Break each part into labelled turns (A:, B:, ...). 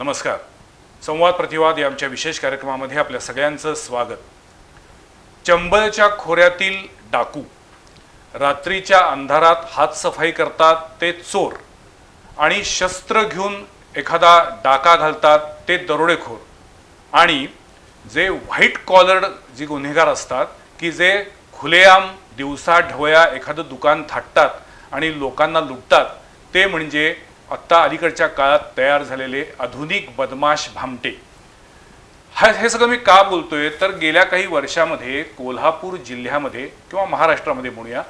A: नमस्कार. संवाद प्रतिवाद या आमच्या विशेष कार्यक्रमामध्ये आपल्या सगळ्यांचं स्वागत. चंबळच्या खोऱ्यातील डाकू, रात्रीच्या अंधारात हातसफाई करतात ते चोर, आणि शस्त्र घेऊन एखादा डाका घालतात ते दरोडेखोर, आणि जे व्हाईट कॉलर्ड जे गुन्हेगार असतात की जे खुलेआम दिवसा ढवळ्या एखादं दुकान थाटतात आणि लोकांना लुटतात, ते म्हणजे आत्ता अलीकडच्या काळात तयार झालेले आधुनिक बदमाश भामटे. हे सगळं मी का बोलतोय तर गेल्या काही वर्षामध्ये कोल्हापूर जिल्ह्यामध्ये किंवा महाराष्ट्रामध्ये म्हणूया,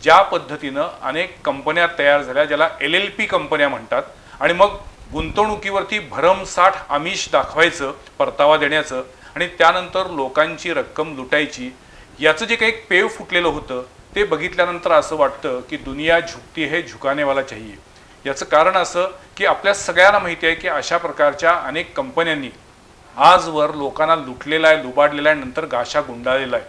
A: ज्या पद्धतीनं अनेक कंपन्या तयार झाल्या ज्याला LLP कंपन्या म्हणतात, आणि मग गुंतवणुकीवरती भरमसाठ आमिष दाखवायचं, परतावा देण्याचं, आणि त्यानंतर लोकांची रक्कम लुटायची, याचं जे काही पेव फुटलेलं होतं ते बघितल्यानंतर असं वाटतं की दुनिया झुकती है झुकाने वाला चाहिए. याचं कारण असं की आपल्या सगळ्यांना माहिती आहे की अशा प्रकारच्या अनेक कंपन्यांनी आजवर लोकांना लुटलेला आहे, लुबाडलेला आहे, नंतर गाशा गुंडाळलेला आहे.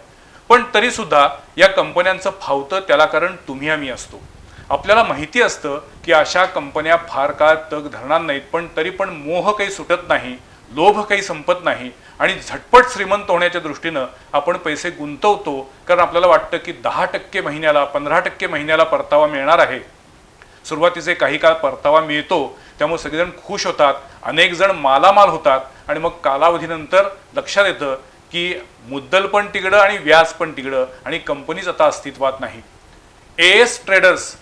A: पण तरीसुद्धा या कंपन्यांचं फावतं त्याला कारण तुम्ही आम्ही असतो. आपल्याला माहिती असतं की अशा कंपन्या फार काळ तग धरणार नाहीत, पण तरी पण मोह काही सुटत नाही, लोभ काही संपत नाही, आणि झटपट श्रीमंत होण्याच्या दृष्टीनं आपण पैसे गुंतवतो, कारण आपल्याला वाटतं की 10% महिन्याला, 15% महिन्याला परतावा मिळणार आहे. सुरुवातीचे काही काळ परतावा मिळतो, त्यामुळे सगळेजण खुश होतात, अनेक जण मालामाल होतात, आणि मग कालावधीनंतर लक्षात येतं की मुद्दल पण तिकडं आणि व्याज पण तिकडं, आणि कंपनीच आता अस्तित्वात नाही. AS ट्रेडर्स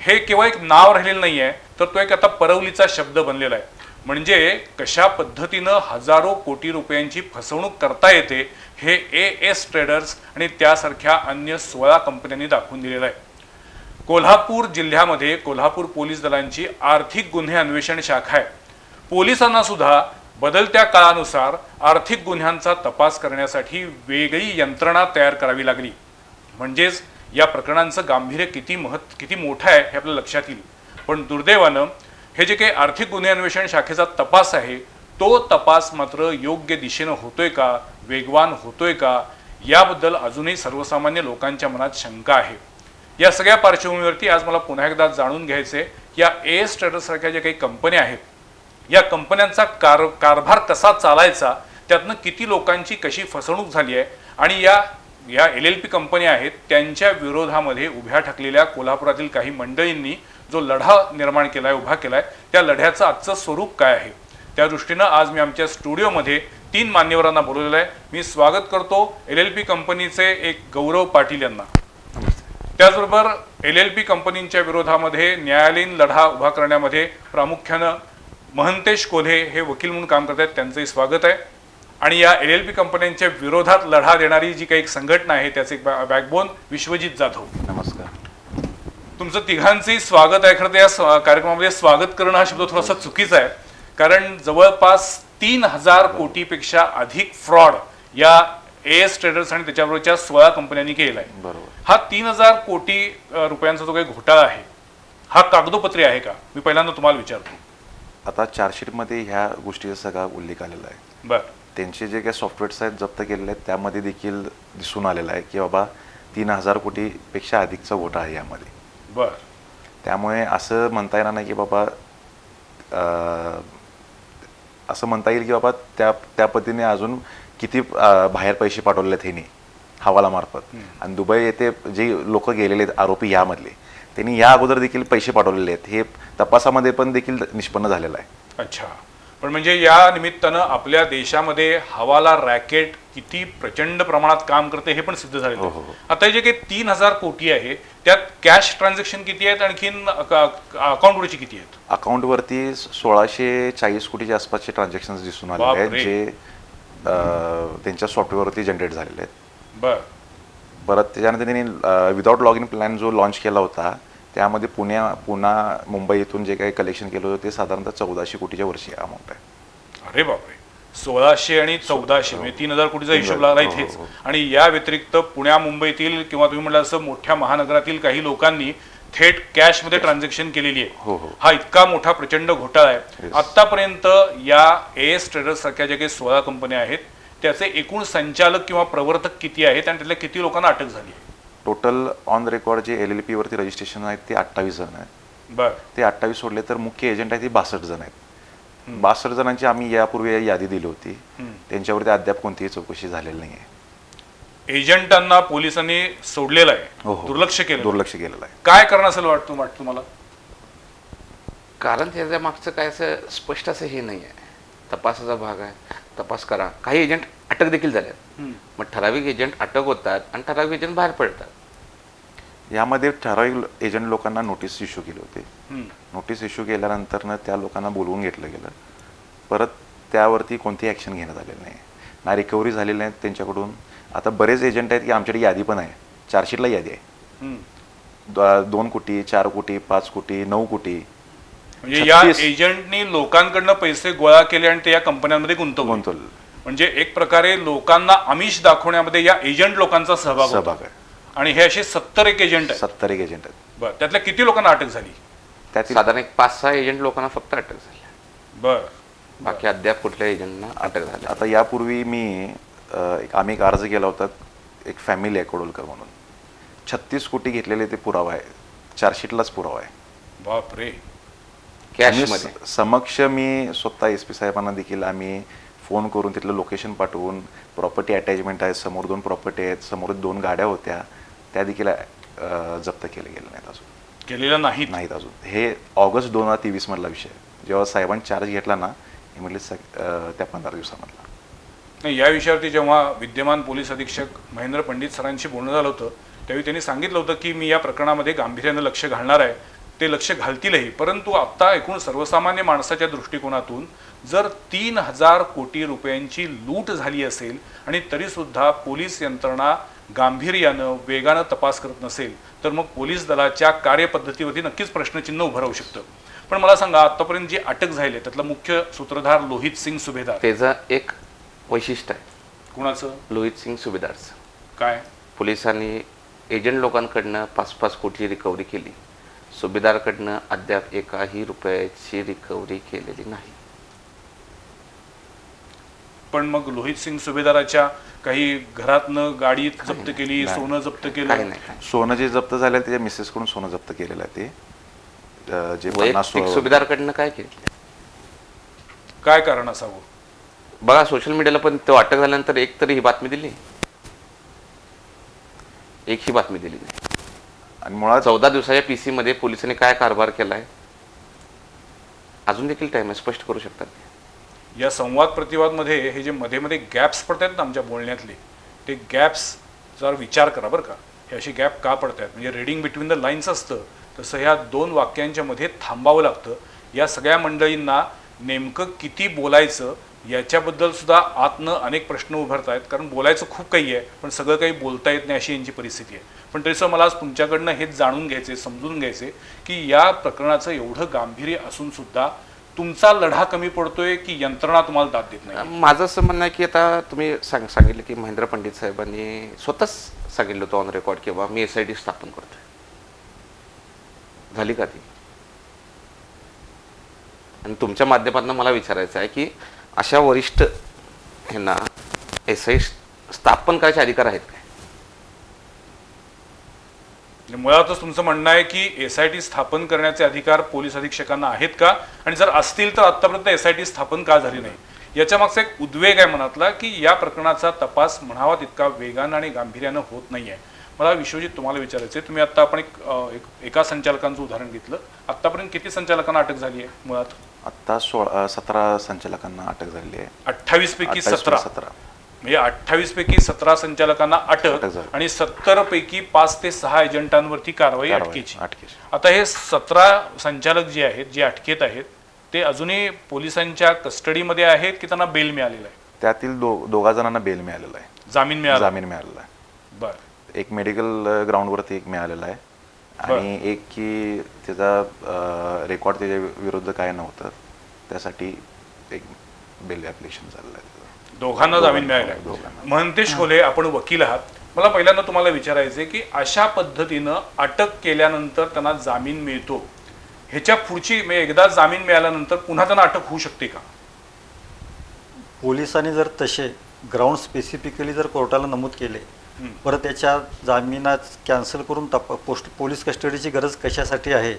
A: हे केवळ एक नाव राहिलेलं नाही आहे, तर तो एक आता परवलीचा शब्द बनलेला आहे. म्हणजे कशा पद्धतीनं हजारो कोटी रुपयांची फसवणूक करता येते हे AS ट्रेडर्स आणि त्यासारख्या अन्य 16 कंपन्यांनी दाखवून दिलेलं आहे. कोल्हापूर जिल्ह्यामध्ये कोल्हापूर पोलीस दलांची आर्थिक गुन्हे अन्वेषण शाखा आहे. पोलिसांना सुद्धा बदलत्या काळानुसार आर्थिक गुन्ह्यांचा तपास करण्यासाठी वेगळी यंत्रणा तयार करावी लागली. म्हणजेच या प्रकरणांचं गांभीर्य किती मोठं आहे हे आपल्या लक्षात येईल. पण दुर्दैवानं हे जे काही आर्थिक गुन्हे अन्वेषण शाखेचा तपास आहे, तो तपास मात्र योग्य दिशेनं होतोय का, वेगवान होतोय का, याबद्दल अजूनही सर्वसामान्य लोकांच्या मनात शंका आहे. या सगळ्या पार्श्वभूमीवरती आज मला पुन्हा एकदा जाणून घ्यायचे या AS ट्रेडर्स सारख्या ज्या काही कंपन्या आहेत, या कंपन्यांचा कारभार कसा चालायचा, त्यातनं किती लोकांची कशी फसवणूक झाली आहे, आणि या LLP कंपन्या आहेत त्यांच्या विरोधामध्ये उभ्या ठाकलेल्या कोल्हापुरातील काही मंडळींनी जो लढा निर्माण केलाय, उभा केलाय, त्या लढ्याचं आजचं स्वरूप काय आहे, त्या दृष्टीनं आज मी आमच्या स्टुडिओमध्ये 3 मान्यवरांना बोलवलेलं आहे. मी स्वागत करतो LLP कंपनीचे एक गौरव पाटील यांना. त्याचबरोबर LLP कंपनींच्या विरोधामध्ये न्यायालयीन लढा उभा करण्यामध्ये प्रामुख्यानं महंतेश कोल्हे हे वकील म्हणून काम करत आहेत, त्यांचंही स्वागत आहे. आणि या LLP कंपन्यांच्या विरोधात लढा देणारी जी काही संघटना आहे त्याचे एक बॅकबोन विश्वजित जाधव.
B: नमस्कार.
A: तुमचं तिघांचंही स्वागत आहे. खरं तर या कार्यक्रमामध्ये स्वागत करणं हा शब्द थोडासा चुकीचा आहे, कारण जवळपास 3000 कोटीपेक्षा अधिक फ्रॉड या AS ट्रेडर्स आणि त्याच्याबरोबरच्या 16 कंपन्यांनी केलेला आहे.
B: बरोबर.
A: हा 3000 कोटी रुपयांचा जो काही घोटाळा आहे, हा कागदोपत्री आहे का, मी पहिल्यांदा तुम्हाला विचारतो.
B: आता चार्जशीटमध्ये ह्या गोष्टीचा सगळा उल्लेख आलेला आहे.
A: बरं.
B: त्यांचे जे काही सॉफ्टवेअर्स आहेत जप्त केलेले आहेत त्यामध्ये देखील दिसून आलेलं आहे की बाबा 3000 कोटीपेक्षा अधिकचा घोटाळा आहे यामध्ये.
A: बरं.
B: त्यामुळे असं म्हणता येणार नाही की बाबा असं म्हणता येईल की बाबा त्या पद्धतीने अजून किती बाहेर पैसे पाठवलेले आहेत ह्यांनी हवालामार्फत, आणि दुबई येथे जे लोक गेलेले आहेत आरोपी यामधले, त्यांनी या अगोदर देखील पैसे पाठवलेले आहेत, हे तपासामध्ये पण देखील निष्पन्न झालेलं आहे.
A: अच्छा. पण म्हणजे या निमित्तानं आपल्या देशामध्ये हवाला रॅकेट किती प्रचंड प्रमाणात काम करते हे पण सिद्ध झालेलं आहे. आता जे काही 3000 कोटी आहे त्यात कॅश ट्रान्झॅक्शन किती आहेत, आणखीन अकाउंटवरची किती आहेत?
B: अकाउंटवरती 1640 कोटीच्या आसपासचे ट्रान्झॅक्शन दिसून आलेले आहेत, जे त्यांच्या सॉफ्टवेअरवरती जनरेट झालेले आहेत.
A: बरं.
B: परत त्याच्यानंतर त्यांनी विदाउट लॉग इन प्लॅन जो लॉन्च केला होता, त्यामध्ये पुन्हा मुंबई इथून जे काही कलेक्शन केलं होतं ते साधारणतः 1400 कोटीच्या वर्षी अमाऊंट आहे.
A: अरे बापरे. 1600 आणि 1400 म्हणजे 3000 कोटीचा हिशोब लागला इथेच. आणि या व्यतिरिक्त पुण्या मुंबईतील किंवा तुम्ही म्हटलं असं मोठ्या महानगरातील काही लोकांनी थेट कॅशमध्ये ट्रान्झॅक्शन केलेली आहे. हा इतका मोठा प्रचंड घोटाळा आहे. आतापर्यंत या AS ट्रेडर्स सारख्या ज्या काही 16 कंपन्या आहेत त्याचे एकूण संचालक किंवा प्रवर्तक किती आहेत, आणि त्यातल्या किती लोकांना अटक झाली आहे?
B: टोटल ऑन रेकॉर्ड जे LLP वरती रजिस्ट्रेशन आहेत ते 28 जण आहेत.
A: बरं.
B: ते 28 सोडले तर मुख्य एजंट आहेत ते 62 जण आहेत. 62 जणांची आम्ही यापूर्वी यादी दिली होती. त्यांच्यावरती अद्याप कोणतीही चौकशी झालेली नाही आहे.
A: एजंटांना पोलिसांनी सोडलेलं
B: हो,
A: आहे,
B: हो.
A: दुर्लक्ष केलं.
B: दुर्लक्ष केलेलं आहे.
A: काय कारण असेल वाटतं तुम्हाला?
C: कारण त्याच्या मागचं काय असं स्पष्ट असं हे नाही आहे. तपासाचा भाग आहे, तपास करा. काही एजंट अटक देखील झाल्यात. मग ठराविक एजंट अटक होतात आणि ठराविक एजंट बाहेर पडतात.
B: यामध्ये ठराविक एजंट लोकांना नोटीस इश्यू केली होती. नोटीस इश्यू केल्यानंतर त्या लोकांना बोलवून घेतलं गेलं. परत त्यावरती कोणतीही ॲक्शन घेण्यात आलेली नाही, ना रिकव्हरी झालेली नाही त्यांच्याकडून. आता बरेच एजंट आहेत की आमच्याकडे यादी पण आहे, चार्जशीटला यादी आहे. 2 कोटी, 4 कोटी, 5 कोटी, 9 कोटी.
A: म्हणजे या
B: 36
A: एजंटनी लोकांकडनं पैसे गोळा केले आणि ते या कंपन्यांमध्ये गुंतवले. म्हणजे एक प्रकारे लोकांना आमिष दाखवण्यामध्ये या एजंट लोकांचा सहभाग होता.
B: आहे.
A: आणि हे असे 70 एजंट आहेत.
B: 70 एजंट आहेत.
A: बरं, त्यातल्या किती लोकांना अटक झाली?
B: त्यातील
C: साधारण एक 5-6 एजंट लोकांना फक्त अटक झाली.
A: बरं.
C: बाकी अद्याप कुठल्या एजंटना अटक झाली.
B: आता यापूर्वी आम्ही एक अर्ज केला होता, एक फॅमिली आहे कोडोलकर म्हणून. 36 कोटी घेतलेले ते पुरावा आहे, चार्जशीटलाच पुरावा आहे.
A: बापरे.
C: कॅशमध्ये
B: समक्ष मी स्वतः SP साहेबांना देखील आम्ही फोन करून तिथलं लोकेशन पाठवून, प्रॉपर्टी अटॅचमेंट आहे, समोर 2 प्रॉपर्टी आहेत, समोर 2 गाड्या होत्या, त्या देखील जप्त केल्या गेल्या नाहीत अजून.
A: केलेलं नाहीत
B: अजून. हे ऑगस्ट 2023 मधला विषय. जेव्हा साहेबांनी चार्ज घेतला ना, हे म्हटले त्या 15 दिवसामधला.
A: नाही, या विषयावरती जेव्हा विद्यमान पोलीस अधीक्षक महेंद्र पंडित सरांशी बोलणं झालं होतं त्यावेळी त्यांनी सांगितलं होतं की मी या प्रकरणामध्ये गांभीर्यानं लक्ष घालणार आहे, ते लक्ष घालतीलही. परंतु आत्ता एकूण सर्वसामान्य माणसाच्या दृष्टिकोनातून जर 3000 कोटी रुपयांची लूट झाली असेल आणि तरीसुद्धा पोलीस यंत्रणा गांभीर्यानं वेगानं तपास करत नसेल तर मग पोलीस दलाच्या कार्यपद्धतीवरती नक्कीच प्रश्नचिन्ह उभं राहू शकतं. पण मला सांगा, आतापर्यंत जी अटक झाली आहे त्यातला मुख्य सूत्रधार लोहित सिंग सुभेदार,
C: त्याचं एक वैशिष्ट्य आहे.
A: कुणाचं?
C: लोहित सिंग सुभेदारचं.
A: काय?
C: पोलिसांनी एजंट लोकांकडनं 5-5 कोटी रिकव्हरी केली. सुभेदारकडनं अद्याप एकाही रुपयाची रिकव्हरी केलेली नाही.
A: पण मग लोहित सिंग सुभेदाराच्या काही घरातनं गाडी जप्त केली,
B: नाही.
A: सोनं जप्त
C: काही
A: केलं.
C: नाही.
B: सोनं जे जप्त झालं त्याच्या मिसेसकडून सोनं जप्त केलेलं आहे. ते जे 50
C: वैयक्तिक सुभेदारकडनं काय केलं?
A: काय कारण असावं?
C: बघा, सोशल मीडियाला पण तो अटक झाल्यानंतर एक तरी ही बातमी दिली, एकही बातमी दिली नाही.
B: आणि मुळात
C: 14 दिवसाच्या PC मध्ये पोलिसांनी काय कारभार केलाय अजून देखील टाइम आहे, स्पष्ट करू शकतात.
A: या संवाद प्रतिवाद मध्ये हे जे मध्ये मध्ये गॅप्स पडतात ना आमच्या बोलण्यातले, ते गॅप्स जर विचार करा बरं का, हे असे गॅप का पडतात. म्हणजे रिडिंग बिटवीन द लाईन्स असतं तसं ह्या 2 वाक्यांच्या मध्ये थांबावं लागतं. या सगळ्या मंडळींना नेमकं किती बोलायचं याच्याबद्दल सुद्धा आतनं अनेक प्रश्न उभरत आहेत. कारण बोलायचं खूप काही आहे पण सगळं काही बोलता येत नाही अशी यांची परिस्थिती आहे. पण तरीसुद्धा मला आज तुमच्याकडनं हेच जाणून घ्यायचे, समजून घ्यायचे की या प्रकरणाचं एवढं गांभीर्य असून सुद्धा तुमचा लढा कमी पडतोय की यंत्रणा तुम्हाला दाद देत नाही?
C: माझं असं म्हणणं आहे की आता तुम्ही सांगितलं की महेंद्र पंडित साहेबांनी स्वतःच सांगितलं होतं ऑन रेकॉर्ड की बाबा मी SIT स्थापन करतोय. झाली का ती? आणि तुमच्या माध्यमातून मला विचारायचं आहे की अशा वरिष्ठ ह्यांना SIT स्थापन करायचे अधिकार आहेत काय?
A: मुळातच तुमचं म्हणणं आहे की SIT स्थापन करण्याचे अधिकार पोलीस अधीक्षकांना आहेत का, आणि जर असतील तर आतापर्यंत SIT स्थापन का झाली नाही? याच्या मागचा एक उद्वेग आहे मनातला की या प्रकरणाचा तपास म्हणावा तितका वेगानं आणि गांभीर्यानं होत नाहीये. मला विश्वजित तुम्हाला विचारायचं, तुम्ही आता आपण एका संचालकांचं उदाहरण घेतलं, आतापर्यंत किती संचालकांना अटक झाली आहे? मुळात
B: आता 17 संचालकांना अटक झालेली आहे.
A: 28 पैकी 17
B: 17
A: म्हणजे 28 पैकी 17 संचालकांना अटक
B: झाली.
A: आणि 70 पैकी 5 ते 6 एजंटांवरती कारवाई अटकेची.
B: अटकेची.
A: आता हे 17 संचालक जे आहेत, जे अटकेत आहेत, ते अजूनही पोलिसांच्या कस्टडीमध्ये आहेत की त्यांना बेल मिळालेला आहे?
B: त्यातील 2 जणांना बेल मिळालेला आहे,
A: जामीन
B: मिळालेला आहे.
A: बरं.
B: एक मेडिकल ग्राउंडवरती एक मिळालेला आहे आणि एक की त्याचा रेकॉर्ड त्याच्या विरुद्ध काय नव्हतं, त्यासाठी एक बेल ॲप्लिकेशन झालेलं आहे.
A: दोघांना जामीन मिळाला आहे. महंतेश खोले, आपण वकील आहात. मला पहिल्यांदा तुम्हाला विचारायचं आहे की अशा पद्धतीनं अटक केल्यानंतर त्यांना जामीन मिळतो, ह्याच्या पुढची म्हणजे एकदा जामीन मिळाल्यानंतर पुन्हा त्यांना अटक होऊ शकते का?
D: पोलिसांनी जर तसे ग्राउंड स्पेसिफिकली जर कोर्टाला नमूद केले, परत त्याच्या जामिनात कॅन्सल करून पोलीस कस्टडीची गरज कशासाठी आहे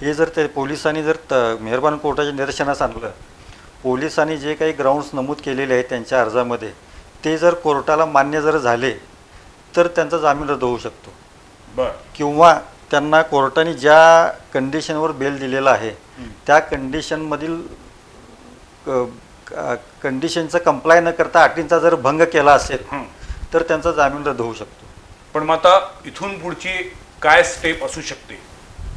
D: हे जर ते पोलिसांनी जर मेहरबान कोर्टाच्या निदर्शनास आणलं, पोलिसांनी जे काही ग्राउंड्स नमूद केलेले आहेत त्यांच्या अर्जामध्ये ते जर कोर्टाला मान्य जर झाले तर त्यांचा जामीन रद्द होऊ शकतो
A: बर
D: किंवा त्यांना कोर्टाने ज्या कंडिशनवर बेल दिलेला आहे त्या कंडिशनमधील कंडिशनचा कंप्लाय न करता अटींचा जर भंग केला असेल तर त्यांचा जामीन रद्द होऊ शकतो.
A: पण मग आता इथून पुढची काय स्टेप असू शकते?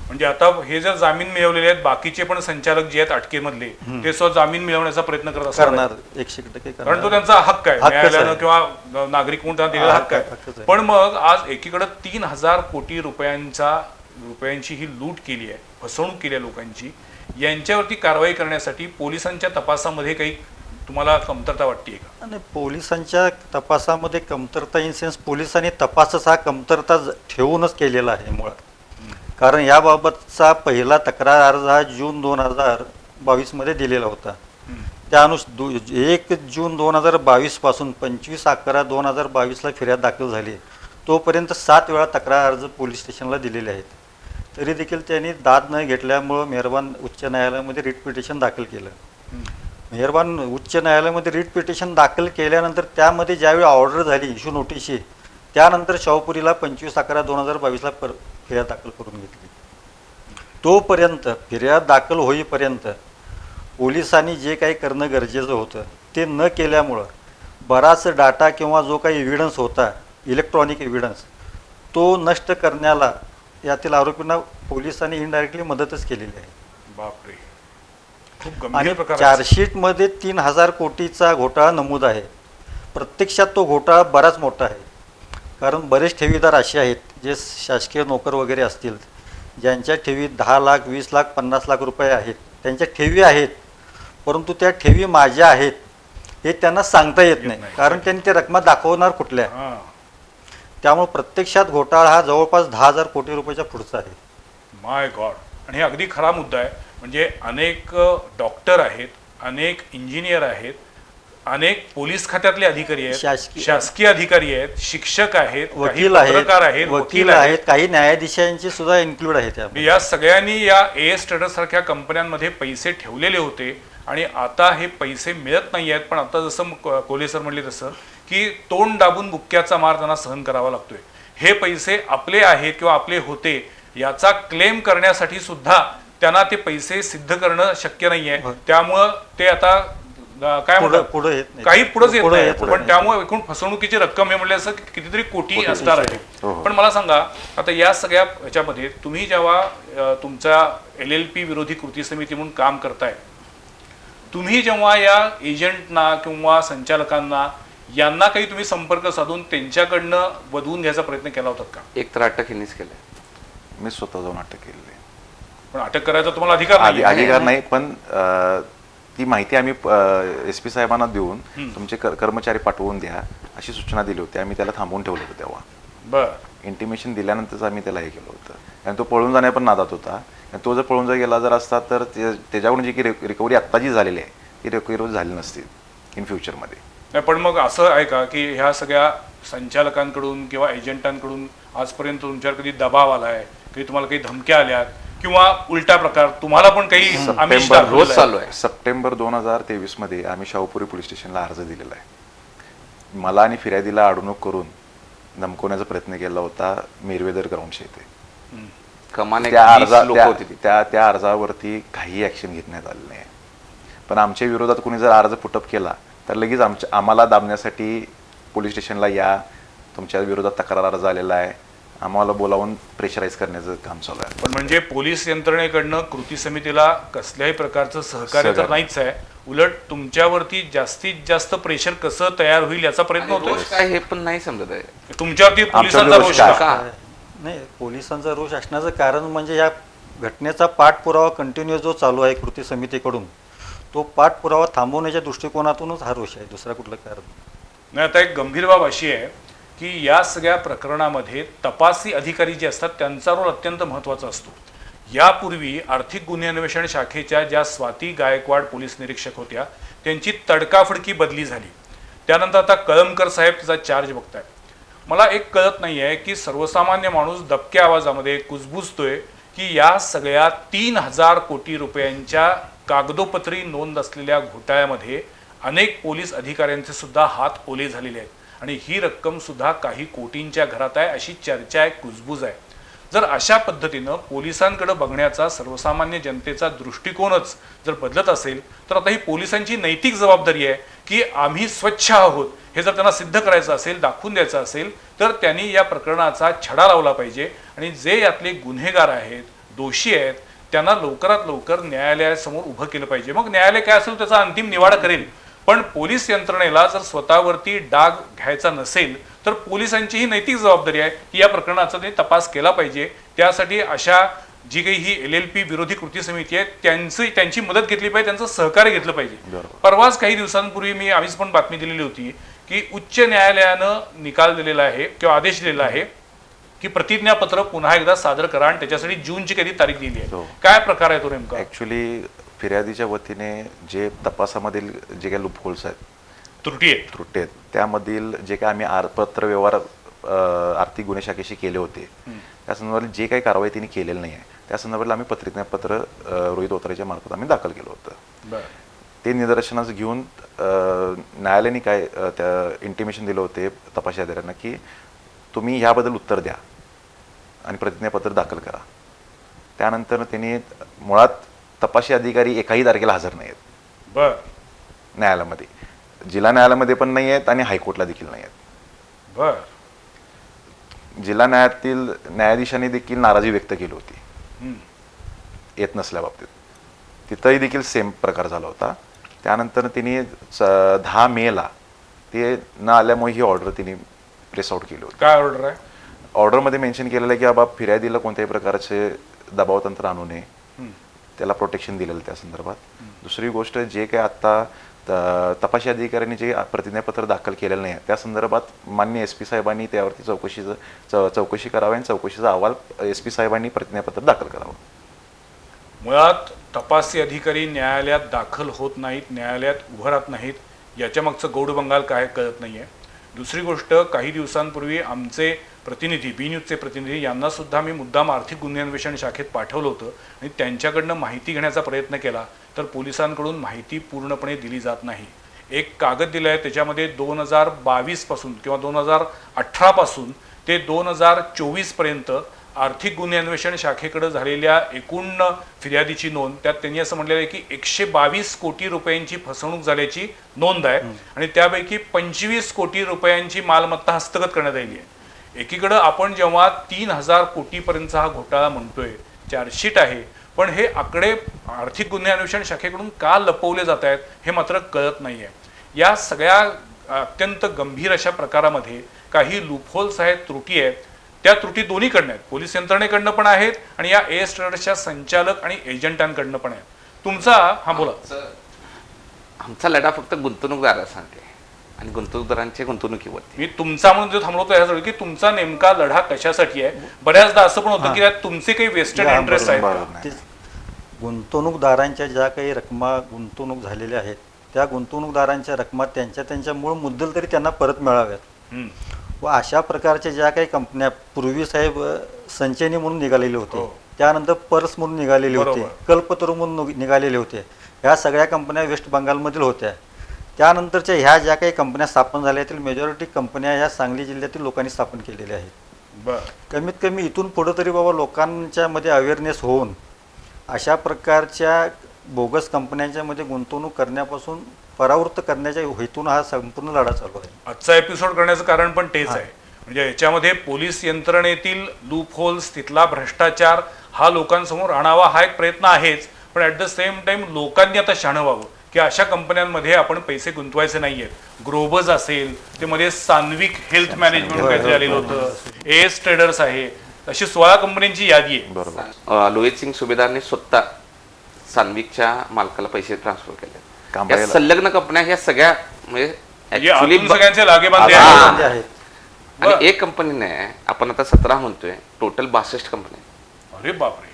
A: म्हणजे आता हे जर जामीन मिळवलेले आहेत बाकीचे पण संचालक जे आहेत अटकेमधले ते सुद्धा जामीन मिळवण्याचा प्रयत्न करत असणार
D: करणार
A: आहेत.
D: 100%
A: कारण
D: करणार.
A: तो त्यांचा हक्क आहे,
D: हक्कच
A: न्यायालयानं
D: आहे.
A: किंवा नागरिक म्हणून त्यांना दिलेला हक्क
D: हक्कच
A: आहे.
D: आहे.
A: पण मग आज एकीकडे 3,000 कोटी रुपयांची ही लूट केली आहे, फसवणूक केली आहे लोकांची. यांच्यावरती कारवाई करण्यासाठी पोलिसांच्या तपासामध्ये काही तुम्हाला कमतरता वाटते का?
D: आणि पोलिसांच्या तपासामध्ये कमतरता इन सेन्स पोलिसांनी तपासच हा कमतरता ठेवूनच केलेला आहे मुळात. कारण याबाबतचा पहिला तक्रार अर्ज हा जून 2022 मध्ये दिलेला होता. त्या 1 जून 2022 पासून 25/11/2022 ला फिर्याद दाखल झाली. तोपर्यंत 7 वेळा तक्रार अर्ज पोलीस स्टेशनला दिलेले आहेत. तरी देखील त्यांनी दाद न घेतल्यामुळं मेहरबान उच्च न्यायालयामध्ये रिट पिटिशन दाखल केलं. मेहरबान उच्च न्यायालयामध्ये रिट पिटिशन दाखल केल्यानंतर त्यामध्ये ज्यावेळी ऑर्डर झाली इश्यू नोटीसची त्यानंतर शाहूपुरीला 25/11/2022 ला फिर्याद दाखल करून घेतली. तोपर्यंत फिर्याद दाखल होईपर्यंत पोलिसांनी जे काही करणं गरजेचं होतं ते न केल्यामुळं बराच डाटा किंवा जो काही एव्हिडन्स होता इलेक्ट्रॉनिक एव्हिडन्स तो नष्ट करण्याला यातील आरोपींना पोलिसांनी इनडायरेक्टली मदतच केलेली आहे.
A: बापरे, खूप
D: आणि
A: गंभीर प्रकार आहे.
D: चार्जशीटमध्ये 3,000 कोटीचा घोटाळा नमूद आहे. प्रत्यक्षात तो घोटाळा बराच मोठा आहे. कारण बरेच ठेवीदार असे आहेत जे शासकीय नोकर वगैरे असतील ज्यांच्या ठेवी 10 लाख 20 लाख 50 लाख रुपये आहेत. त्यांच्या ठेवी आहेत परंतु त्या ठेवी माझ्या आहेत हे त्यांना सांगता येत नाही. कारण त्यांनी त्या रकमा दाखवणार कुठल्या.
A: हां.
D: त्यामुळे प्रत्यक्षात घोटाळा हा जवळपास 10,000 कोटी रुपयाच्या पुढचा आहे.
A: माय गॉड. आणि हे अगदी खरा मुद्दा आहे. म्हणजे अनेक डॉक्टर आहेत, अनेक इंजिनियर आहेत, अनेक पोलीस खात्यातले अधिकारी आहेत, शासकीय अधिकारी आहेत, शिक्षक आहेत, काही
D: वकील
A: पत्रकार आहेत,
D: आहेत, वकील आहेत, काही न्यायाधीशांची सुद्धा इन्क्लूड आहेत त्यामध्ये.
A: या सगळ्यांनी या एएस ट्रेडर्स सारख्या कंपन्यांमध्ये पैसे ठेवलेले होते आणि आता हे पैसे मिळत नाही आहेत. पण आता जसं कोल्हे सर म्हणले तसं की तोंड दाबून बुक्क्याचा मार त्यांना सहन करावा लागतोय. हे पैसे आपले आहेत किंवा आपले होते याचा क्लेम करण्यासाठी सुद्धा त्यांना ते पैसे सिद्ध करणं शक्य नाहीये. त्यामुळं ते आता काय म्हणतात
D: पुढे येत नाही.
A: काही पुढेच येत
D: पुढे
A: नाही.
D: येत
A: पण
D: नाही.
A: त्यामुळे एकूण फसवणुकीची रक्कम हे म्हणले असं कितीतरी कोटी असणार आहे.
B: हो, हो.
A: पण मला सांगा आता या सगळ्या ह्याच्यामध्ये तुम्ही जेव्हा तुमचा LLP विरोधी कृती समिती म्हणून काम करताय, तुम्ही जेव्हा या एजंटना किंवा संचालकांना यांना काही तुम्ही संपर्क साधून त्यांच्याकडनं वधवून घ्यायचा प्रयत्न केला होता का?
C: एक तर अटक यांनीच केलंय.
B: मी स्वतः जाऊन अटक केलेली आहे.
A: पण अटक करायचा तुम्हाला अधिकार नाही.
B: अधिकार नाही पण ती माहिती आम्ही SP साहेबांना देऊन तुमचे कर्मचारी पाठवून द्या अशी सूचना दिली होती. आम्ही त्याला थांबवून ठेवलं होतं तेव्हा.
A: बर
B: इंटिमेशन दिल्यानंतरच आम्ही त्याला हे केलं होतं. आणि तो पळून जाण्या पण नादात होता. आणि तो जर पळून जर गेला जर असता तर त्याच्याकडून जी की रिकव्हरी आत्ता जी झालेली आहे ती रिकव्हरी झाली नसती इन फ्युचरमध्ये.
A: नाही, पण मग असं आहे का की ह्या सगळ्या संचालकांकडून किंवा एजंटांकडून आजपर्यंत तुमच्यावर कधी दबाव आलाय, कधी तुम्हाला काही धमक्या आल्यात किंवा उलटा प्रकार तुम्हाला पण काही आमिष दाखवलेलं
C: रोज
A: आहे?
C: चालू आहे.
B: सप्टेंबर 2023 मध्ये आम्ही शाहूपुरी पोलीस स्टेशनला अर्ज दिलेला आहे. मला आणि फिर्यादीला अडवणूक करून धमकवण्याचा प्रयत्न केला होता मेरवेदर ग्राउंडच्या इथे.
C: कमाने
B: त्या
C: लोक होती ती.
B: त्या अर्जावरती काही ऍक्शन घेण्यात आली नाही. पण आमच्या विरोधात कोणी जर अर्ज पुटअप केला तर लगेच आम्हाला दाबण्यासाठी पोलीस स्टेशनला या, तुमच्या विरोधात तक्रार अर्ज आलेला आहे, आम्हाला बोलावून प्रेशराईज करण्याचं काम चालू आहे.
A: पण म्हणजे पोलीस यंत्रणेकडनं कृती समितीला कसल्याही प्रकारचं सहकार्य तर नाहीच आहे. उलट तुमच्यावरती जास्तीत जास्त प्रेशर कसं तयार होईल याचा प्रयत्न
C: रोष
A: होतोय.
C: काय हे पण नाही समजत आहे.
A: तुमच्यावरती पोलिसांचा
B: आमच्यावर
A: रोष
B: रोष
A: का?
C: का?
D: नाही, पोलिसांचा रोष असण्याचं कारण म्हणजे या घटनेचा पाठपुरावा कंटिन्युअस जो चालू आहे कृती समितीकडून तो पाठपुरावा थांबवण्याच्या दृष्टिकोनातूनच हा रोष आहे. दुसरा कुठलं कारण
A: नाही. आता एक गंभीर बाब अशी आहे की या सगळ्या प्रकरणामध्ये तपासी अधिकारी जे असतात त्यांचा रोल अत्यंत महत्त्वाचा असतो. यापूर्वी आर्थिक गुन्हे अन्वेषण शाखेच्या ज्या स्वाती गायकवाड पोलीस निरीक्षक होत्या त्यांची तडकाफडकी बदली झाली. त्यानंतर आता कळमकर साहेब त्याचा चार्ज बघतायत. मला एक कळत नाही आहे की सर्वसामान्य माणूस दबक्या आवाजामध्ये कुजबुजतोय की या सगळ्या 3,000 कोटी रुपयांच्या कागदोपत्री नोंद असलेल्या घोटाळ्यामध्ये अनेक पोलीस अधिकाऱ्यांचे सुद्धा हात ओले झालेले आहेत आणि ही रक्कम सुद्धा काही कोटींच्या घरात आहे अशी चर्चा आहे, कुजबूज आहे. जर अशा पद्धतीनं पोलिसांकडे बघण्याचा सर्वसामान्य जनतेचा दृष्टिकोनच जर बदलत असेल तर आता ही पोलिसांची नैतिक जबाबदारी आहे की आम्ही स्वच्छ आहोत हे जर त्यांना सिद्ध करायचं असेल, दाखवून द्यायचं असेल तर त्यांनी या प्रकरणाचा छडा लावला पाहिजे आणि जे यातले गुन्हेगार आहेत, दोषी आहेत, त्यांना लवकरात लवकर न्यायालयासमोर उभं केलं पाहिजे. मग न्यायालय काय असेल त्याचा अंतिम निवाडा करेल. पण पोलीस यंत्रणेला जर स्वतःवरती डाग घ्यायचा नसेल तर पोलिसांची ही नैतिक जबाबदारी आहे की या प्रकरणाचा ते तपास केला पाहिजे. त्यासाठी अशा जी काही ही LLP विरोधी कृती समिती आहे त्यांची मदत घेतली पाहिजे, त्यांचं सहकार्य घेतलं पाहिजे. परवाच काही दिवसांपूर्वी आम्हीच पण बातमी दिलेली होती की उच्च न्यायालयानं निकाल दिलेला आहे किंवा आदेश दिलेला आहे की प्रतिज्ञापत्र पुन्हा एकदा सादर करा आणि त्याच्यासाठी जूनची कधी तारीख दिली आहे. काय प्रकार आहे तो नेमका?
B: ऍक्च्युली फिर्यादीच्या वतीने जे तपासामधील जे काही लूपहोल्स आहेत, त्रुटी आहेत, त्यामधील जे काही आम्ही पत्र व्यवहार आर्थिक गुन्हे शाखेशी केले होते त्या संदर्भात जे काही कारवाई त्यांनी केलेली नाही आहे त्या संदर्भात आम्ही प्रतिज्ञापत्र रोहित ओत्राच्या मार्फत आम्ही दाखल केलं होतं. ते निदर्शनास घेऊन न्यायालयाने काय त्या इंटिमेशन दिलं होते तपासी अधिकाऱ्यांना की तुम्ही ह्याबद्दल उत्तर द्या आणि प्रतिज्ञापत्र दाखल करा. त्यानंतर त्यांनी मुळात तपासी अधिकारी एकाही तारखेला हजर नाही आहेत न्यायालयामध्ये, जिल्हा न्यायालयामध्ये पण नाही आहेत आणि हायकोर्टला देखील नाही आहेत. जिल्हा न्यायालयातील न्यायाधीशांनी देखील नाराजी व्यक्त केली होती येत नसल्याबाबतीत. तिथंही देखील सेम प्रकार झाला होता. त्यानंतर तिने 10 मेला ते न आल्यामुळे ही ऑर्डर तिने प्रेस आउट केली होती.
A: काय ऑर्डर आहे?
B: ऑर्डरमध्ये मेन्शन केलेलं आहे की बाबा फिर्यादीला कोणत्याही प्रकारचे दबाव तंत्र आणू नये, त्याला प्रोटेक्शन दिलेलं त्या संदर्भात. दुसरी गोष्ट जे काय आत्ता तपासी अधिकाऱ्यांनी जे प्रतिज्ञापत्र दाखल केलेलं नाही त्या संदर्भात माननीय SP साहेबांनी त्यावरती चौकशी करावी आणि चौकशीचा अहवाल SP साहेबांनी प्रतिज्ञापत्र दाखल करावं.
A: मुळात तपासी अधिकारी न्यायालयात दाखल होत नाहीत, न्यायालयात उभं राहत नाहीत, याच्या मागचं गौड बंगाल काय कळत नाहीये. दुसरी गोष्ट, काही दिवसांपूर्वी आमचे प्रतिनिधी, बी न्यूजचे प्रतिनिधी यांना सुद्धा मी मुद्दाम आर्थिक गुन्हे अन्वेषण शाखेत पाठवलं होतं आणि त्यांच्याकडनं माहिती घेण्याचा प्रयत्न केला तर पोलिसांकडून माहिती पूर्णपणे दिली जात नाही. एक कागद दिला आहे त्याच्यामध्ये 2022 पासून किंवा 2018 पासून ते 2024 पर्यंत आर्थिक गुन्हे अन्वेषण शाखेकडे झालेल्या एकूण फिर्यादीची नोंद, त्यात त्यांनी असं म्हटलेलं आहे की 122 कोटी रुपयांची फसवणूक झाल्याची नोंद आहे आणि त्यापैकी 25 कोटी रुपयांची मालमत्ता हस्तगत करण्यात आली आहे. एकीकडं आपण जेव्हा 3000 कोटीपर्यंतचा हा घोटाळा म्हणतोय, चार्जशीट आहे, पण हे आकडे आर्थिक गुन्हे अन्वेषण शाखेकडून का लपवले जात आहेत हे मात्र कळत नाही आहे. या सगळ्या अत्यंत गंभीर अशा प्रकारामध्ये काही लूपहोल्स आहेत, त्रुटी आहेत. त्या त्रुटी दोन्हीकडनं आहेत, पोलीस यंत्रणेकडनं पण आहेत आणि या AS ट्रेडर्सच्या संचालक आणि एजंटांकडनं पण आहेत. तुमचा हा बोला.
C: आमचा लढा फक्त गुंतवणूकदारांसाठी आणि गुंतवणूकदारांच्या गुंतवणुकीवरती.
A: मी तुमचा म्हणून जो थांबवतो ह्यासाठी की तुमचा नेमका लढा कशासाठी आहे. बऱ्याचदा असं पण होतं की त्यात तुमचे काही वेस्टर्न इंटरेस्ट आहेत.
D: गुंतवणूकदारांच्या ज्या काही रकमा गुंतवणूक झालेल्या आहेत त्या गुंतवणूकदारांच्या रकमा त्यांच्या मूळ मुद्दल तरी त्यांना परत मिळाव्यात. व अशा प्रकारच्या ज्या काही कंपन्या पूर्वी साहेब संचयनी म्हणून निघालेले होते, त्यानंतर पर्स म्हणून निघालेले होते, कल्पतरू म्हणून निघालेले होते, ह्या सगळ्या कंपन्या वेस्ट बंगालमधील होत्या. त्यानंतरच्या ह्या ज्या काही कंपन्या स्थापन झाल्या त्यातील मेजॉरिटी कंपन्या ह्या सांगली जिल्ह्यातील लोकांनी स्थापन केलेल्या आहेत. कमीत कमी इथून पुढं तरी बाबा लोकांच्या मध्ये अवेअरनेस होऊन अशा प्रकारच्या बोगस कंपन्यांच्या मध्ये गुंतवणूक करण्यापासून परावृत्त करण्याच्या हेतून हा संपूर्ण लढा चालू आहे.
A: आजचा एपिसोड करण्याचं कारण पण तेच आहे. म्हणजे याच्यामध्ये पोलीस यंत्रणेतील लूप होल्स, तिथला भ्रष्टाचार हा लोकांसमोर आणावा हा एक प्रयत्न आहेच, पण ॲट द सेम टाइम लोकांनी आता शहाणं व्हावं की अशा कंपन्यांमध्ये आपण पैसे गुंतवायचे नाहीयेत. ग्रोबज असेल, ते मध्ये सान्विक हेल्थ मॅनेजमेंट काहीतरी आलेलं होतं, AS ट्रेडर्स आहे, अशी 16 कंपन्यांची यादी आहे.
B: बरोबर.
C: लोहित सिंग सुभेदारने स्वतः सान्विकच्या मालकाला पैसे ट्रान्सफर केले. या संलग्न कंपन्या ह्या सगळ्या म्हणजे
A: सगळ्यांचे लागेबांधे
D: आहेत.
C: आणि एक कंपनीने आपण आता 17 म्हणतोय, टोटल 62 कंपन्या.
A: अरे बापरे.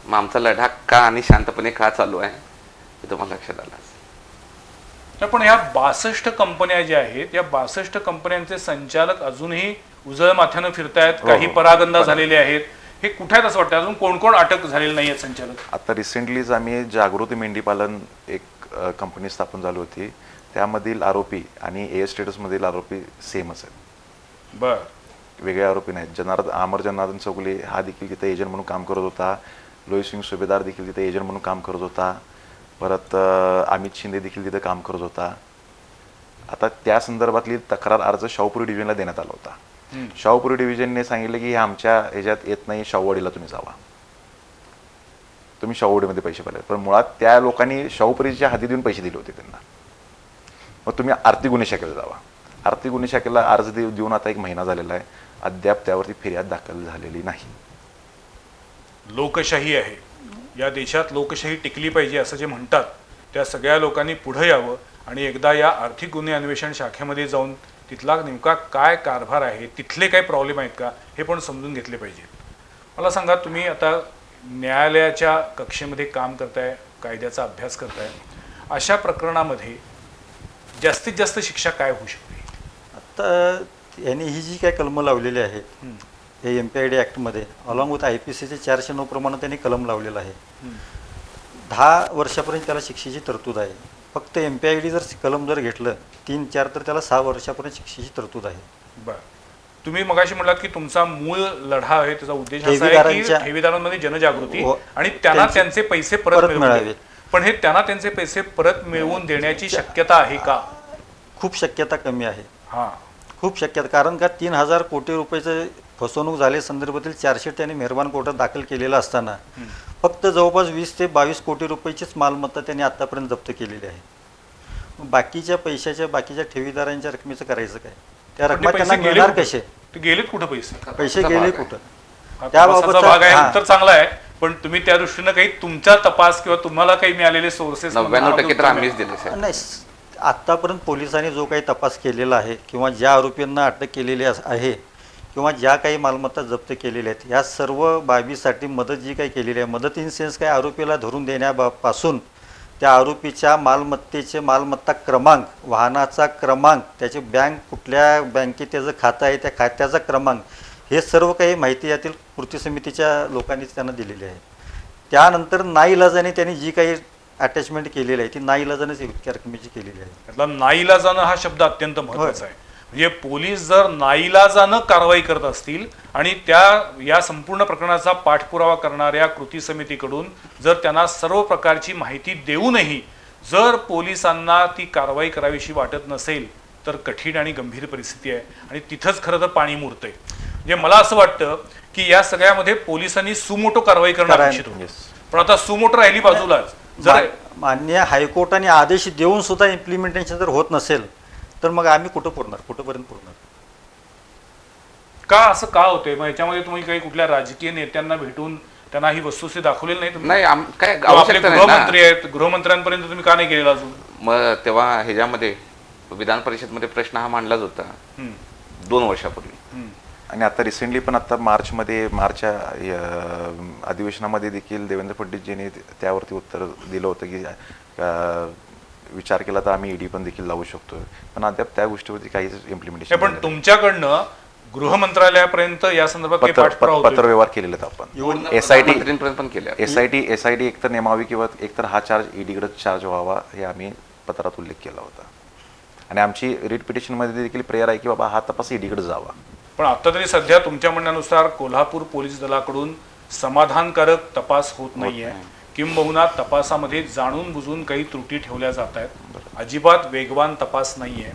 C: मग आमचा लढा का आणि शांतपणे का चालू आहे हे तुम्हाला लक्षात आलं असेल.
A: पण ह्या 62 कंपन्या ज्या आहेत या 62 कंपन्यांचे संचालक अजूनही उजळ माथ्यानं फिरतायत, काही परागंदा झालेले आहेत. हे कुठे आहेत असं वाटतं? अजून कोण कोण अटक झालेले नाही आहेत संचालक?
B: आता रिसेंटलीच आम्ही जागृती मेंढीपालन एक कंपनी स्थापन झाली होती, त्यामधील आरोपी आणि एस स्टेटसमधील आरोपी सेमच आहेत,
A: बर.
B: वेगळे आरोपी नाहीत. अमर जनार्दन चौगुले हा देखील तिथे एजंट म्हणून काम करत होता, लोई सिंग सुभेदार देखील तिथे एजंट म्हणून काम करत होता, परत अमित शिंदे देखील तिथे काम करत होता. आता त्या संदर्भातली तक्रार अर्ज शाहूपुरी डिव्हिजनला देण्यात आला होता. शाहूपुरी डिव्हिजनने सांगितलं की हे आमच्या ह्याच्यात येत नाही, शाहूवाडीला तुम्ही जावा, तुम्ही शाहूवाडीमध्ये पैसे भरले. पण मुळात त्या लोकांनी शाहूपुरीच्या हद्दी देऊन पैसे दिले होते त्यांना. मग तुम्ही आर्थिक गुन्हे शाखेला जावा. आर्थिक गुन्हे शाखेला अर्ज देऊन आता 1 महिना झालेला आहे, अद्याप त्यावरती फिर्याद दाखल झालेली नाही.
A: लोकशाही आहे या देशात, लोकशाही टिकली पाहिजे असं जे म्हणतात त्या सगळ्या लोकांनी पुढे यावं आणि एकदा या आर्थिक गुन्हे अन्वेषण शाखेमध्ये जाऊन तिथला नेमका काय कारभार आहे, तिथले काय प्रॉब्लेम आहेत का, हे पण समजून घेतले पाहिजे. मला सांगा, तुम्ही आता न्यायालयाच्या कक्षेमध्ये काम करताय, कायद्याचा अभ्यास करताय, अशा प्रकरणामध्ये जास्तीत जास्त शिक्षा काय होऊ शकते?
D: आता यांनी ही जी काय कलमं लावलेली आहेत हे MPID ॲक्टमध्ये अलॉंग विथ IPCचे 409 प्रमाणे त्यांनी कलम लावलेलं आहे. 10 वर्षापर्यंत त्याला शिक्षेची तरतूद आहे. फक्त MPID जर कलम जर घेतलं 3-4 तर त्याला 6 वर्षापर्यंत शिक्षेची तरतूद आहे.
A: बरं. तुम्ही मगाशी म्हणालात की तुमचा मूळ लढा आहे, त्याचा उद्देश असा आहे की ठेवीदारांमध्ये जनजागृती आणि त्यांना त्यांचे पैसे परत मिळावेत. पण हे त्यांना त्यांचे पैसे परत मिळवून देण्याची शक्यता आहे का?
D: खूप शक्यता कमी आहे.
A: हां,
D: खूप शक्यता. कारण का 3,000 कोटी रुपयाचं फसवणूक झाले संदर्भातील चार्जशीट त्यांनी मेहरबान कोर्टात दाखल केलेला असताना फक्त जवळपास 20 ते 22 कोटी रुपयाचीच मालमत्ता त्यांनी आतापर्यंत जप्त केलेली आहे. बाकीच्या पैशाच्या, बाकीच्या ठेवीदारांच्या रकमेचं करायचं काय? त्या रकमा त्यांना मिळणार कसे?
A: ते गेलेत कुठं पैसे?
D: पैसे गेले कुठं?
A: त्याबाबतचा भाग आहे तर चांगला आहे, पण तुम्ही त्या दृष्टीनं काही तुमचा तपास किंवा तुम्हाला काही मिळालेले सोर्सेस?
C: 99% तर आम्हीच दिले साहेब.
D: नाही, आत्तापर्यंत पोलिसांनी जो काही तपास केलेला आहे किंवा ज्या आरोपींना अटक केलेली आहे किंवा ज्या काही मालमत्ता जप्त केलेल्या आहेत, या सर्व बाबीसाठी मदत जी काही केलेली आहे, मदत इन सेन्स काय आरोपीला धरून देण्यापासून त्या आरोपीच्या मालमत्तेचे मालमत्ता क्रमांक, वाहनाचा क्रमांक, त्याची बँक कुठल्या बँकेत त्याचं खातं आहे, त्या खात्याचा क्रमांक, हे सर्व काही माहिती यातील कृती समितीच्या लोकांनीच त्यांना दिलेली आहे. त्यानंतर नाईलाजाने त्यांनी जी काही अटॅचमेंट केलेली आहे ती नाईलाजानेच इतक्या रकमेची केलेली आहे.
A: त्यातला नाईलाजानं हा शब्द अत्यंत महत्त्वाचा आहे. म्हणजे पोलीस जर नाईलाजानं कारवाई करत असतील आणि या संपूर्ण प्रकरणाचा पाठपुरावा करणाऱ्या कृती समितीकडून जर त्यांना सर्व प्रकारची माहिती देऊनही जर पोलिसांना ती कारवाई करावीशी वाटत नसेल तर कठीण आणि गंभीर परिस्थिती आहे आणि तिथंच खरं तर पाणी मुरतंय. म्हणजे मला असं वाटतं की या सगळ्यामध्ये पोलिसांनी सुमोटो कारवाई करणं अपेक्षित होतं, पण आता सुमोटो राहिली बाजूलाच. जर
D: मान्य हायकोर्टाने आदेश देऊन सुद्धा इम्प्लिमेंटेशन जर होत नसेल तर मग आम्ही कुठंपर्यंत पुरणार?
A: का असं का होतंय? मग याच्यामध्ये तुम्ही काही कुठल्या राजकीय नेत्यांना भेटून त्यांना ही वस्तुस्थिती दाखवलेली नाही तुम्ही?
C: नाही, काय
A: किंवा आपले
C: आवश्यकता नाही ना.
A: गृहमंत्री आहेत, गृहमंत्र्यांपर्यंत तुम्ही का नाही गेलेला अजून?
C: मग तेव्हा ह्याच्यामध्ये विधान परिषदमध्ये प्रश्न हा मांडलाच होता 2 वर्षापूर्वी.
B: आणि आता रिसेंटली पण आता मार्चच्या अधिवेशनामध्ये देखील देवेंद्र फडणवीसजींनी त्यावरती उत्तर दिलं होतं की विचार केला तर आम्ही ईडी पण देखील लावू शकतो, पण अद्याप त्या गोष्टीवरती काहीच इम्प्लिमेंटेशन.
A: पण तुमच्याकडनं गृहमंत्रालयापर्यंत या संदर्भात काही पाठपुरावा होतोय?
B: पत्रव्यवहार केलेला होता आपण.
C: मंत्र्यांपर्यंत पण केल्या.
B: एसआयटी एकतर नेमावी किंवा एकतर हा चार्ज ईडीकडे चार्ज व्हावा हे आम्ही पत्रात उल्लेख केला होता. आणि आमची रिट पिटिशनमध्ये देखील प्रेयर आहे की बाबा हा तपास ईडीकडे जावा.
A: पण आता तरी सध्या तुमच्या म्हणण्यानुसार कोल्हापूर पोलीस दलाकडून समाधानकारक तपास होत नाहीये, किंबहुना तपासामध्ये जाणून बुजून काही त्रुटी ठेवल्या जात आहेत, अजिबात वेगवान तपास नाहीये.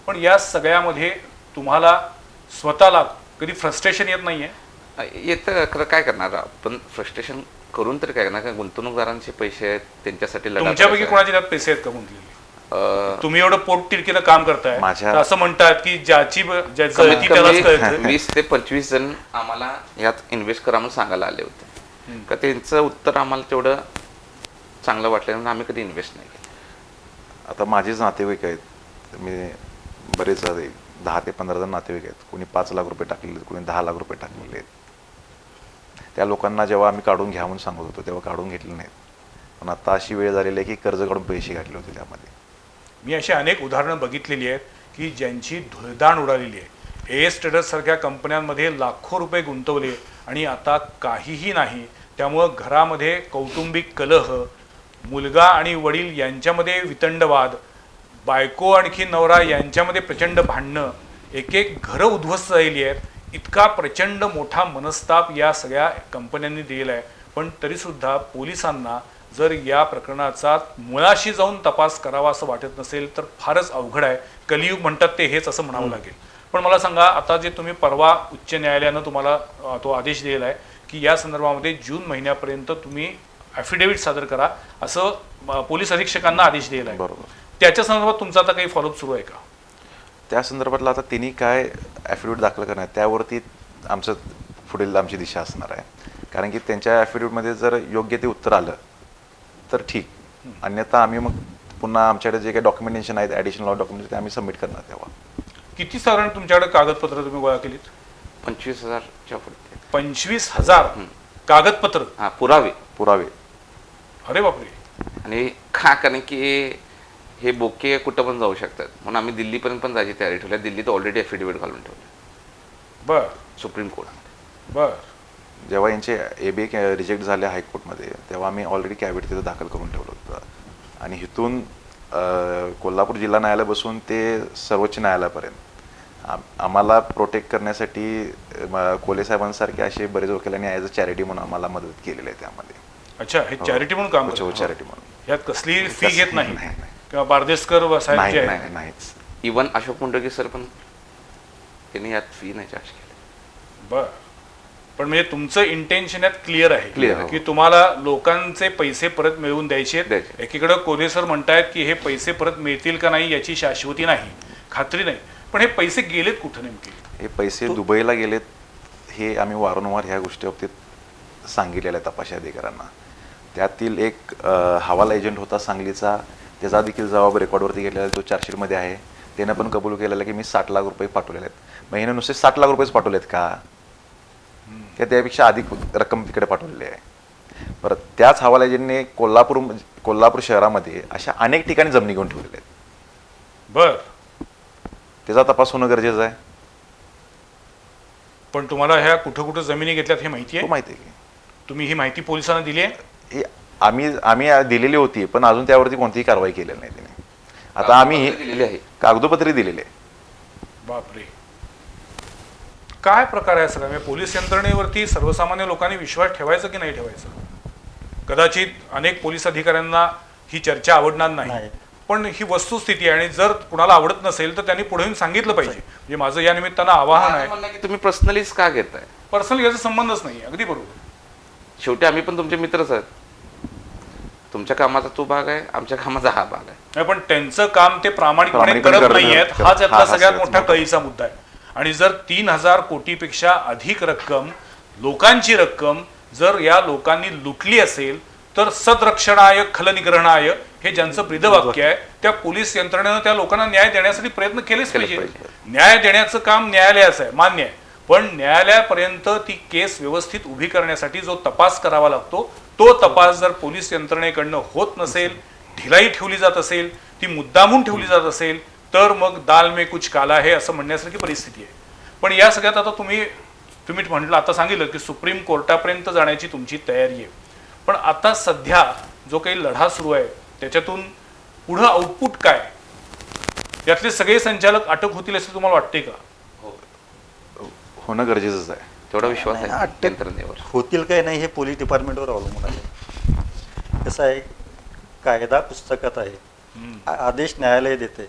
A: पण या सगळ्यामध्ये तुम्हाला स्वतःला कधी फ्रस्ट्रेशन येत नाहीये?
C: येतं, खरं काय करणार आपण? फ्रस्ट्रेशन करून तरी काय करणार? गुंतवणूकदारांचे पैसे आहेत, त्यांच्यासाठी लढा.
A: तुमच्यापैकी कोणाचे त्यात पैसे आहेत का गुंतलेले? तुम्ही एवढं पोटतिडकीनं काम करताय, असं म्हणतात की ज्याची जळती त्यालाच कळतं.
C: 20 ते 25 जण आम्हाला यात इन्व्हेस्ट करा म्हणून सांगायला आले होते, का त्यांचं उत्तर आम्हाला तेवढं चांगलं वाटलं म्हणून आम्ही कधी इन्व्हेस्ट नाही केलं.
B: आता माझेच नातेवाईक आहेत, मी बरेच 10 ते 15 जण नातेवाईक आहेत. कोणी 5 लाख रुपये टाकलेले आहेत, कोणी 10 लाख रुपये टाकलेले आहेत. त्या लोकांना जेव्हा आम्ही काढून घ्या म्हणून सांगत होतो तेव्हा काढून घेतले नाहीत. पण आता अशी वेळ झालेली आहे की कर्ज काढून पैसे घातले होते त्यामध्ये.
A: मी अशी अनेक उदाहरणं बघितलेली आहेत की ज्यांची धुळदाण उडालेली आहे. एस ट्रेडर्स सारख्या कंपन्यांमध्ये लाखो रुपये गुंतवले आणि आता काहीही नाही. त्यामुळं घरामध्ये कौटुंबिक कलह, मुलगा आणि वडील यांच्यामध्ये वितंडवाद, बायको आणखी नवरा यांच्यामध्ये प्रचंड भांडणं, एक एक घरं उद्ध्वस्त झालेली आहेत. इतका प्रचंड मोठा मनस्ताप या सगळ्या कंपन्यांनी दिलेला आहे. पण तरीसुद्धा पोलिसांना जर या प्रकरणाचा मुळाशी जाऊन तपास करावा असं वाटत नसेल तर फारच अवघड आहे. कलियुग म्हणतात ते हेच असं म्हणावं लागेल. पण मला सांगा, आता जे तुम्ही परवा उच्च न्यायालयानं तुम्हाला तो आदेश दिलेला आहे की या संदर्भामध्ये जून महिन्यापर्यंत तुम्ही ॲफिडेव्हिट सादर करा असं पोलीस अधीक्षकांना आदेश दिलेला आहे.
B: बरोबर.
A: त्याच्या संदर्भात तुमचा आता काही फॉलोअप सुरू आहे का?
B: त्या संदर्भातला आता त्यांनी काय ॲफिडेविट दाखल करणार त्यावरती आमचं पुढील आमची दिशा असणार आहे. कारण की त्यांच्या ॲफिडेविटमध्ये जर योग्य ते उत्तर आलं तर ठीक, अन्यथा आम्ही मग पुन्हा आमच्याकडे जे काही डॉक्युमेंटेशन आहेत ॲडिशनल डॉक्युमेंट ते आम्ही सबमिट करणार तेव्हा.
A: किती साधारण तुमच्याकडे कागदपत्र तुम्ही गोळा केलीत?
C: 25,000च्या पुढे.
A: 25,000 कागदपत्र?
C: हां, पुरावे.
B: पुरावे.
A: अरे बापरे.
C: आणि का, कारण की हे बोके कुठं पण जाऊ शकतात म्हणून आम्ही दिल्लीपर्यंत पण जायची तयारी ठेवली. दिल्लीत ऑलरेडी ॲफिडेव्हिट घालून ठेवलं
A: बर
C: सुप्रीम कोर्ट.
A: बर.
B: जेव्हा यांचे एबी रिजेक्ट झाले हायकोर्टमध्ये तेव्हा आम्ही ऑलरेडी कॅबिट तिथं दाखल करून ठेवलं होतं. आणि इथून कोल्हापूर जिल्हा न्यायालय बसून ते सर्वोच्च न्यायालयापर्यंत आम्हाला प्रोटेक्ट करण्यासाठी कोले साहेबांसारखे असे बरेच वकिलांनी ॲज अ चॅरिटी म्हणून आम्हाला मदत केलेली आहे त्यामध्ये.
A: अच्छा, हे चॅरिटी म्हणून काम
B: हो,
A: करतात?
B: चॅरिटी म्हणून.
A: यात कसली फी घेत नाही
B: नाही, नाही.
A: किंवा बारदेसकर साहेब जे आहेत?
B: नाही, नाहीच.
C: इवन अशोक मुंडगे सर पण त्यांनी यात फी नाही चार्ज केली.
A: बर. पण म्हणजे तुमचं इंटेन्शन यात क्लिअर आहे
C: Clear,
A: की तुम्हाला लोकांचे पैसे परत मिळवून द्यायचे.
C: द्यायचे.
A: एकीकडे कोले सर म्हणतायत की हे पैसे परत मिळतील का नाही याची शाश्वती नाही, खात्री नाही. पण हे पैसे गेलेत कुठं नेमके?
B: हे पैसे दुबईला गेलेत हे आम्ही वारंवार ह्या गोष्टी बाबतीत सांगितलेल्या आहे तपास अधिकाऱ्यांना. त्यातील एक हवाला एजंट होता सांगलीचा, त्याचा देखील जबाब रेकॉर्डवरती घेतलेला तो चार्जशीटमध्ये आहे. त्यानं पण कबूल केलेलं की मी 60 लाख रुपये पाठवलेले आहेत. मग ह्यानं नुसते 60 लाख रुपयेच पाठवलेत का, त्यापेक्षा अधिक रक्कम तिकडे पाठवलेली आहे. परत त्याच हवाला एजंटने कोल्हापूर शहरामध्ये अशा अनेक ठिकाणी जमिनी घेऊन ठेवलेल्या आहेत.
A: बर.
B: त्याचा तपास होणं गरजेचं आहे.
A: पण तुम्हाला ह्या कुठं कुठं जमिनी घेतल्यात हे माहिती
B: तो
A: आहे?
B: माहिती आहे की
A: तुम्ही ही माहिती पोलिसांना दिली आहे?
B: हे आम्ही दिलेली होती पण अजून त्यावरती कोणतीही कारवाई केलेली नाही त्याने. आता आम्ही
C: दिलेली आहे.
B: कागदोपत्री दिलेले आहे.
A: बापरे, काय प्रकार आहे सगळा? म्हणजे पोलीस यंत्रणेवरती सर्वसामान्य लोकांनी विश्वास ठेवायचा की नाही ठेवायचा? कदाचित अनेक पोलीस अधिकाऱ्यांना ही चर्चा आवडणार नाही,
D: नाही.
A: पण ही वस्तुस्थिती आहे. आणि जर कुणाला आवडत नसेल तर त्यांनी पुढे येऊन सांगितलं पाहिजे. म्हणजे माझं या निमित्तानं आवाहन आहे.
C: म्हणणं आहे की तुम्ही पर्सनलीच का घेताय?
A: पर्सनल याचा संबंधच नाही. अगदी बरोबर.
C: शेवटी आम्ही पण तुमचे मित्रच आहेत. तुमच्या कामाचा तो भाग आहे, आमच्या कामाचा हा भाग आहे.
A: नाही, पण त्यांचं काम ते प्रामाणिकपणे
B: प्रामाणिकपणे
A: करत नाहीयेत
B: करत-
A: हा त्यातला
B: हा
A: सगळ्यात
B: सगळ्यात
A: मोठा
B: मोठा
A: कळीचा मुद्दा आहे. आणि जर 3,000 कोटीपेक्षा अधिक रक्कम, लोकांची रक्कम जर या लोकांनी लुटली असेल तर सदरक्षणाय खलनिग्रहणाय हे ज्यांचं ब्रीदवाक्य आहे, त्या पोलीस यंत्रणेनं त्या लोकांना न्याय देण्यासाठी प्रयत्न केलेच पाहिजे. न्याय देण्याचं काम न्यायालयाचं आहे, मान्य आहे. पण न्यायालयापर्यंत ती केस व्यवस्थित उभी करण्यासाठी जो तपास करावा लागतो तो तपास जर पोलीस यंत्रणेकडनं होत नसेल, ढिलाई ठेवली जात असेल, ती मुद्दामून ठेवली जात असेल तर मग दाल में कुछ काला है असं म्हणण्यासारखी परिस्थिती आहे. पण या सगळ्यात आता तुम्ही म्हटलं, आता सांगितलं की सुप्रीम कोर्टापर्यंत जाण्याची तुमची तयारी आहे. पण आता सध्या जो काही लढा सुरू आहे त्याच्यातून पुढं आउटपुट काय? यातले सगळे संचालक अटक होतील असं तुम्हाला वाटते का?
B: होणं गरजेचंच आहे.
C: तेवढा विश्वास
D: नाही,
C: आहे
D: अटक
C: यंत्रणेवर.
D: होतील काय नाही हे पोलीस डिपार्टमेंटवर अवलंबून आहे. कसं आहे, कायदा पुस्तकात आहे, आदेश न्यायालय देते,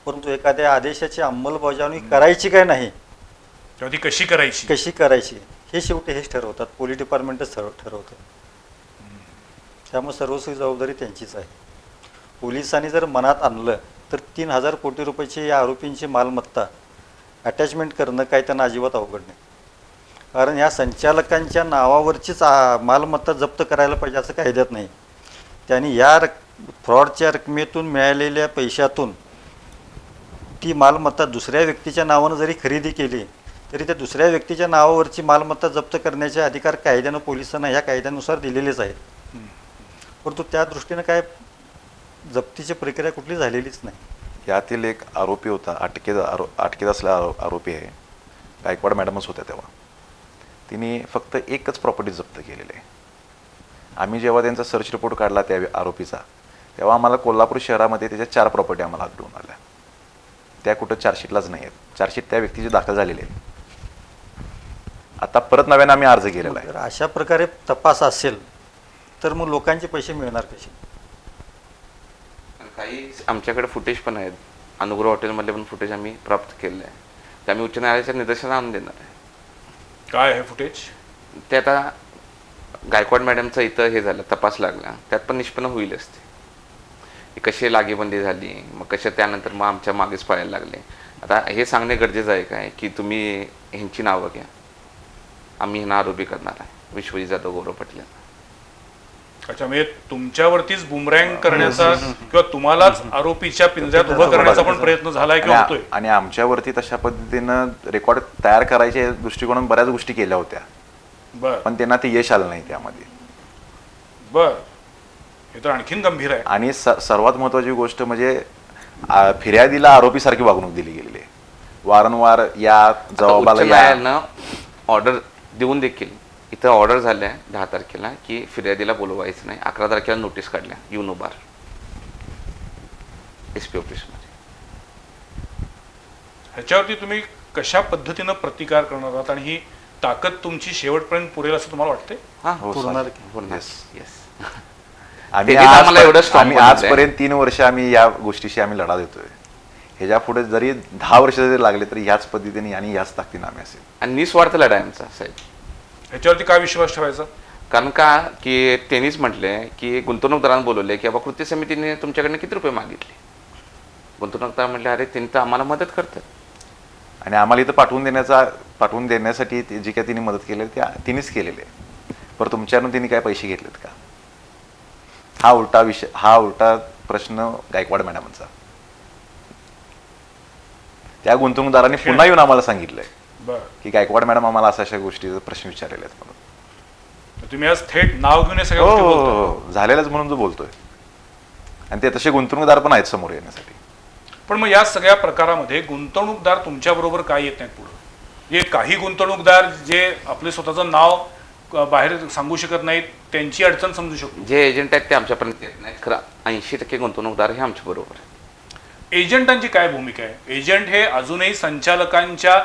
D: परंतु एखाद्या आदेशाची अंमलबजावणी करायची काय नाही,
A: तेव्हा ती कशी करायची,
D: कशी करायची हे शेवटी हेच ठरवतात. पोलीस डिपार्टमेंटच ठरवतं. त्यामुळे सर्वस्वी जबाबदारी त्यांचीच आहे. पोलिसांनी जर मनात आणलं तर 3,000 कोटी रुपयाची या आरोपींची मालमत्ता अटॅचमेंट करणं काय त्यांना अजिबात अवघड नाही. कारण ह्या संचालकांच्या नावावरचीच मालमत्ता जप्त करायला पाहिजे असं कायद्यात नाही. त्यांनी या फ्रॉडच्या रकमेतून मिळालेल्या पैशातून ती मालमत्ता दुसऱ्या व्यक्तीच्या नावानं जरी खरेदी केली तरी त्या दुसऱ्या व्यक्तीच्या नावावरची मालमत्ता जप्त करण्याचे अधिकार कायद्यानं पोलिसांना ह्या कायद्यानुसार दिलेलेच आहेत. परंतु त्या दृष्टीनं काय जप्तीची प्रक्रिया कुठली झालेलीच नाही.
B: यातील एक आरोपी होता, अटकेत असलेला आरोपी आहे, गायकवाड मॅडमच होत्या तेव्हा. तिने फक्त एकच प्रॉपर्टी जप्त केलेली आहे. आम्ही जेव्हा त्यांचा सर्च रिपोर्ट काढला त्या आरोपीचा, तेव्हा आम्हाला कोल्हापूर शहरामध्ये त्याच्या 4 प्रॉपर्टी आम्हाला आढळून आल्या. त्या कुठं चार्जशीटलाच नाही आहेत. चार्जशीट त्या व्यक्तीचे दाखल झालेले आहेत. आता परत नव्याने आम्ही अर्ज केलेला आहे.
D: जर अशा प्रकारे तपास असेल तर मग लोकांचे पैसे मिळणार कसे?
C: काही आमच्याकडे फुटेज पण आहेत. अनुग्रह हॉटेलमधले पण फुटेज आम्ही प्राप्त केलेलं आहे. ते आम्ही उच्च न्यायालयाच्या निदर्शनास आणून देणार आहे.
A: काय आहे फुटेज?
C: ते आता गायकवाड मॅडमचं इथं हे झालं, तपास लागला, त्यात पण निष्पन्न होईलच ते कशी लागेबंदी झाली, मग कशा त्यानंतर मग आमच्या मागेच पळायला लागले. आता हे सांगणे गरजेचं आहे काय की तुम्ही ह्यांची नावं घ्या, आम्ही ह्यांना आरोपी करणार आहे, विश्वजित जाधव, गौरव पाटील.
A: अच्छा, म्हणजे तुमच्यावरतीच बुमरँग करण्याचा किंवा तुम्हालाच आरोपीच्या पिंजऱ्यात उभं करण्याचा पण प्रयत्न झालाय किंवा होतोय?
B: आणि आमच्यावरती तशा पद्धतीनं रेकॉर्ड तयार करायच्या दृष्टिकोनातून बऱ्याच गोष्टी केल्या होत्या,
A: बर
B: पण त्यांना ते यश आलं नाही त्यामध्ये.
A: बर, हे तर आणखीन गंभीर आहे.
B: आणि सर्वात महत्त्वाची गोष्ट म्हणजे फिर्यादीला आरोपीसारखी वागणूक दिली गेलेली आहे. वारंवार या जबाबाला
C: उच्च
B: या.
C: न्यायालयानं ऑर्डर देऊन देखील इथं ऑर्डर झाल्या 10 तारखेला की फिर्यादीला बोलवायचं नाही. 11 तारखेला नोटीस काढल्या युनोबार SP ऑफिसमध्ये.
A: ह्याच्यावरती तुम्ही कशा पद्धतीनं प्रतिकार करणार आहात आणि ही ताकद तुमची शेवटपर्यंत पुरेल असं तुम्हाला वाटते?
C: हां,
B: हो,
D: पुरणार
B: सर.
C: होणार.
B: Yes.
C: येस.
B: आम्ही
C: त्यांनी आम्हाला एवढं strong
B: आम्ही
C: बनवलंय.
B: आजपर्यंत 3 वर्ष आम्ही या गोष्टीशी आम्ही लढा देतोय. ह्याच्या पुढे जरी 10 वर्ष जरी लागले तरी ह्याच पद्धतीने आणि ह्याच ताकदीने आम्ही असेल.
C: आणि निस्वार्थ लढा आहे आमचा साहेब.
A: ह्याच्यावरती काय विश्वास ठेवायचा?
C: कारण का की त्यांनीच म्हटले की गुंतवणूकदारांना बोलवले की बाबा कृती समितीने तुमच्याकडनं किती रुपये मागितले. गुंतवणूकदार म्हटले अरे त्यांनी तर आम्हाला मदत करतात.
B: आणि आम्हाला इथं पाठवून देण्यासाठी जी काय तिने मदत केली त्या तिनेच केलेली आहे. पण तुमच्याकडून तिने काय पैसे घेतलेत का? हा उलटा प्रश्न गायकवाड मॅडमचा. त्या गुंतवणूकदारांनी पुन्हा येऊन आम्हाला सांगितलंय
A: बर,
B: की गायकवाड मॅडम आम्हाला अशा गोष्टीचे प्रश्न विचारलेले आहेत म्हणून.
A: तुम्ही आज थेट नाव घेऊन हे सगळ्या
B: हो,
A: गोष्टी
B: हो,
A: बोलताय.
B: हो, झालेलंच म्हणून जो बोलतोय. आणि ते तसे गुंतवणूकदार पण आहेत समोर येण्यासाठी.
A: पण मग या सगळ्या प्रकारामध्ये गुंतवणूकदार तुमच्या बरोबर काय येत नाहीत पुढे? जे काही गुंतवणूकदार जे आपले स्वतःचं नाव बाहेर सांगू शकत नाहीत, त्यांची अडचण समजू शकतो.
C: जे एजंट आहेत ते आमच्यापर्यंत येत नाहीत. खरं 80% गुंतवणूकदार हे आमच्या बरोबर आहे.
A: एजंटांची काय भूमिका आहे? एजंट हे अजूनही संचालकांच्या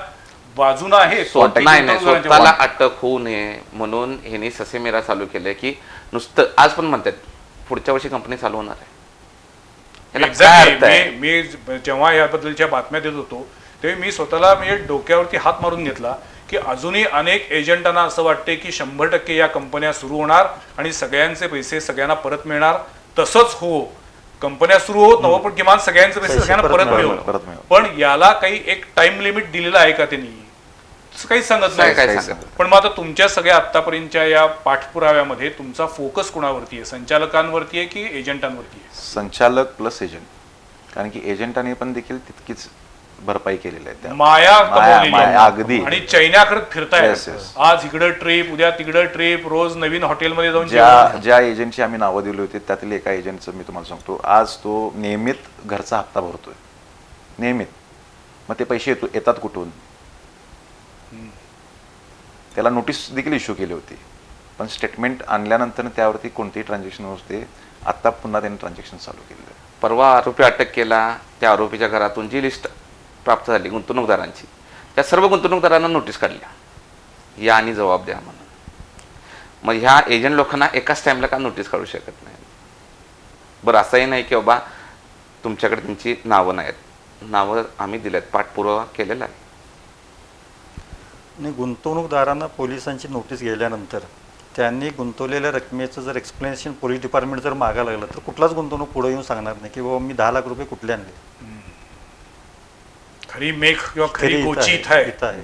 A: बाजूने आहे?
C: नाही, स्वतःला अटक होऊ नये म्हणून ह्यांनी ससेमेरा चालू केलंय की नुसतं आज पण म्हणतात पुढच्या वर्षी कंपनी चालू होणार आहे. याला काय अर्थ आहे?
A: मी जेव्हा याबद्दलच्या बातम्या देत होतो तेव्हा मी स्वतःला म्हणजे डोक्यावरती हात मारून घेतला की अजूनही अनेक एजंटांना असं वाटते की 100% या कंपन्या सुरू होणार आणि सगळ्यांचे पैसे सगळ्यांना परत मिळणार. तसंच हो, कंपन्या सुरू होत नव्हतं पण किमान सगळ्यांचे पैसे सगळ्यांना परत मिळवणार. पण याला काही एक टाइम लिमिट दिलेला आहे का त्यांनी? काही सांगत
C: काय
A: नाही.
C: सांगत.
A: पण मग आता तुमच्या सगळ्या आतापर्यंतच्या या पाठपुराव्यामध्ये तुमचा फोकस कोणावरती आहे? संचालकांवरती आहे की एजंटांवरती आहे?
B: संचालक प्लस एजंट. कारण की एजंटांनी पण देखील तितकीच भरपाई केलेली आहे त्या.
A: माया कमवलेली आहे.
B: अगदी.
A: आणि चैन्या करत फिरताय.
B: Yes, yes.
A: आज इकडं ट्रिप, उद्या तिकडं ट्रिप, रोज नवीन हॉटेलमध्ये जाऊन
B: ज्या एजंटची आम्ही नावं दिली होती त्यातील एका एजंटचं मी तुम्हाला सांगतो, आज तो नियमित घरचा हप्ता भरतोय, नियमित. मग ते पैसे येतात कुठून? त्याला नोटीस देखील इश्यू केली होती, पण स्टेटमेंट आणल्यानंतर त्यावरती कोणतीही ट्रान्झॅक्शन नसते. आत्ता पुन्हा त्यांनी ट्रान्झॅक्शन चालू केलेलं आहे.
C: परवा आरोपी अटक केला, त्या आरोपीच्या घरातून जी लिस्ट प्राप्त झाली गुंतवणूकदारांची, त्या सर्व गुंतवणूकदारांना नोटीस काढल्या या आणि जबाब द्या म्हणून. मग ह्या एजंट लोकांना एकाच टाइमला का नोटीस काढू शकत नाही? बरं, असंही नाही की बाबा तुमच्याकडे त्यांची नावं नाहीत. नावं आम्ही दिलेत, पाठपुरावा केलेला आहे.
D: आणि गुंतवणूकदारांना पोलिसांची नोटीस गेल्यानंतर त्यांनी गुंतवलेल्या रकमेचं जर एक्सप्लेनेशन पोलीस डिपार्टमेंट जर मागायला लागलं तर कुठलाच गुंतवणूक पुढे येऊन सांगणार नाही की बाबा मी 10 लाख रुपये कुठले आणले.
A: खरी मेख किंवा खरी
D: खरी
A: गोची
D: इथं
A: इथं आहे.
D: इथं आहे.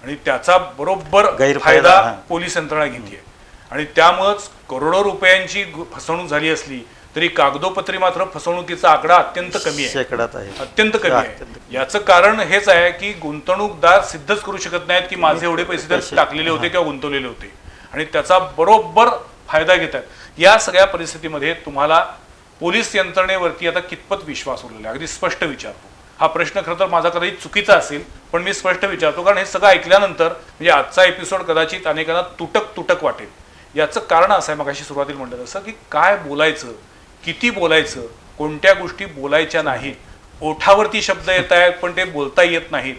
A: आणि त्याचा बरोबर
D: गैरफायदा,
A: फायदा
D: हां.
A: पोलीस यंत्रणा घेते. आणि त्यामुळेच करोडो रुपयांची फसवणूक झाली असली तरी कागदोपत्री मात्र फसवणुकीचा आकडा अत्यंत कमी आहे.
D: शेकडात आहे.
A: अत्यंत कमी आहे. याचं कारण हेच आहे की गुंतवणूकदार सिद्धच करू शकत नाहीत की माझे एवढे पैसे त्यात टाकलेले होते किंवा गुंतवलेले होते, आणि त्याचा बरोबर फायदा घेतात. या सगळ्या परिस्थितीमध्ये तुम्हाला पोलीस यंत्रणेवरती आता कितपत विश्वास उरलेला आहे? अगदी स्पष्ट विचारतो. हा प्रश्न खरं तर माझा कदाचित चुकीचा असेल, पण मी स्पष्ट विचारतो, कारण हे सगळं ऐकल्यानंतर म्हणजे आजचा एपिसोड कदाचित अनेकांना तुटक तुटक वाटेल. याचं कारण असं आहे, मगाशी सुरुवातीला म्हटलं तसं, की काय बोलायचं, किती बोलायचं, कोणत्या गोष्टी बोलायच्या नाहीत, ओठावरती शब्द येत आहेत पण ते बोलता येत नाहीत.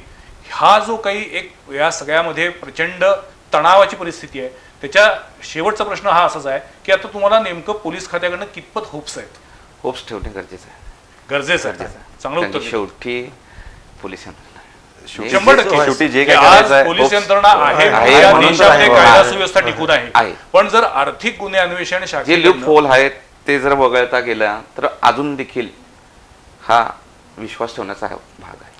A: हा जो काही एक या सगळ्यामध्ये प्रचंड तणावाची परिस्थिती आहे, त्याच्या शेवटचा प्रश्न हा असाच आहे की आता तुम्हाला नेमकं पोलीस खात्याकडनं कितपत होप्स आहेत?
C: होप्स ठेवणे गरजेचं आहे.
A: गरजेचं आहे. चांगलं उत्तर
C: कारण
A: दिलं.
C: शेवटी पोलीस यंत्रणा
B: शेवटी
A: 100%
B: शेवटी जे
A: की
B: काय
A: आज
B: करायचं आहे,
A: पोलीस
B: hopes
A: यंत्रणा आहे,
C: आहे
A: या
C: म्हणून तर
A: देशामध्ये
C: आहे.
A: कायदा सुव्यवस्था टिकून आहे.
C: आहे.
A: पण जर आर्थिक गुन्हे अन्वेषण
C: जे
A: शाखेकडनं
C: लूप होल आहेत ते जर वगळता गेला तर अजून देखील हा विश्वास ठेवण्याचा हा भाग आहे.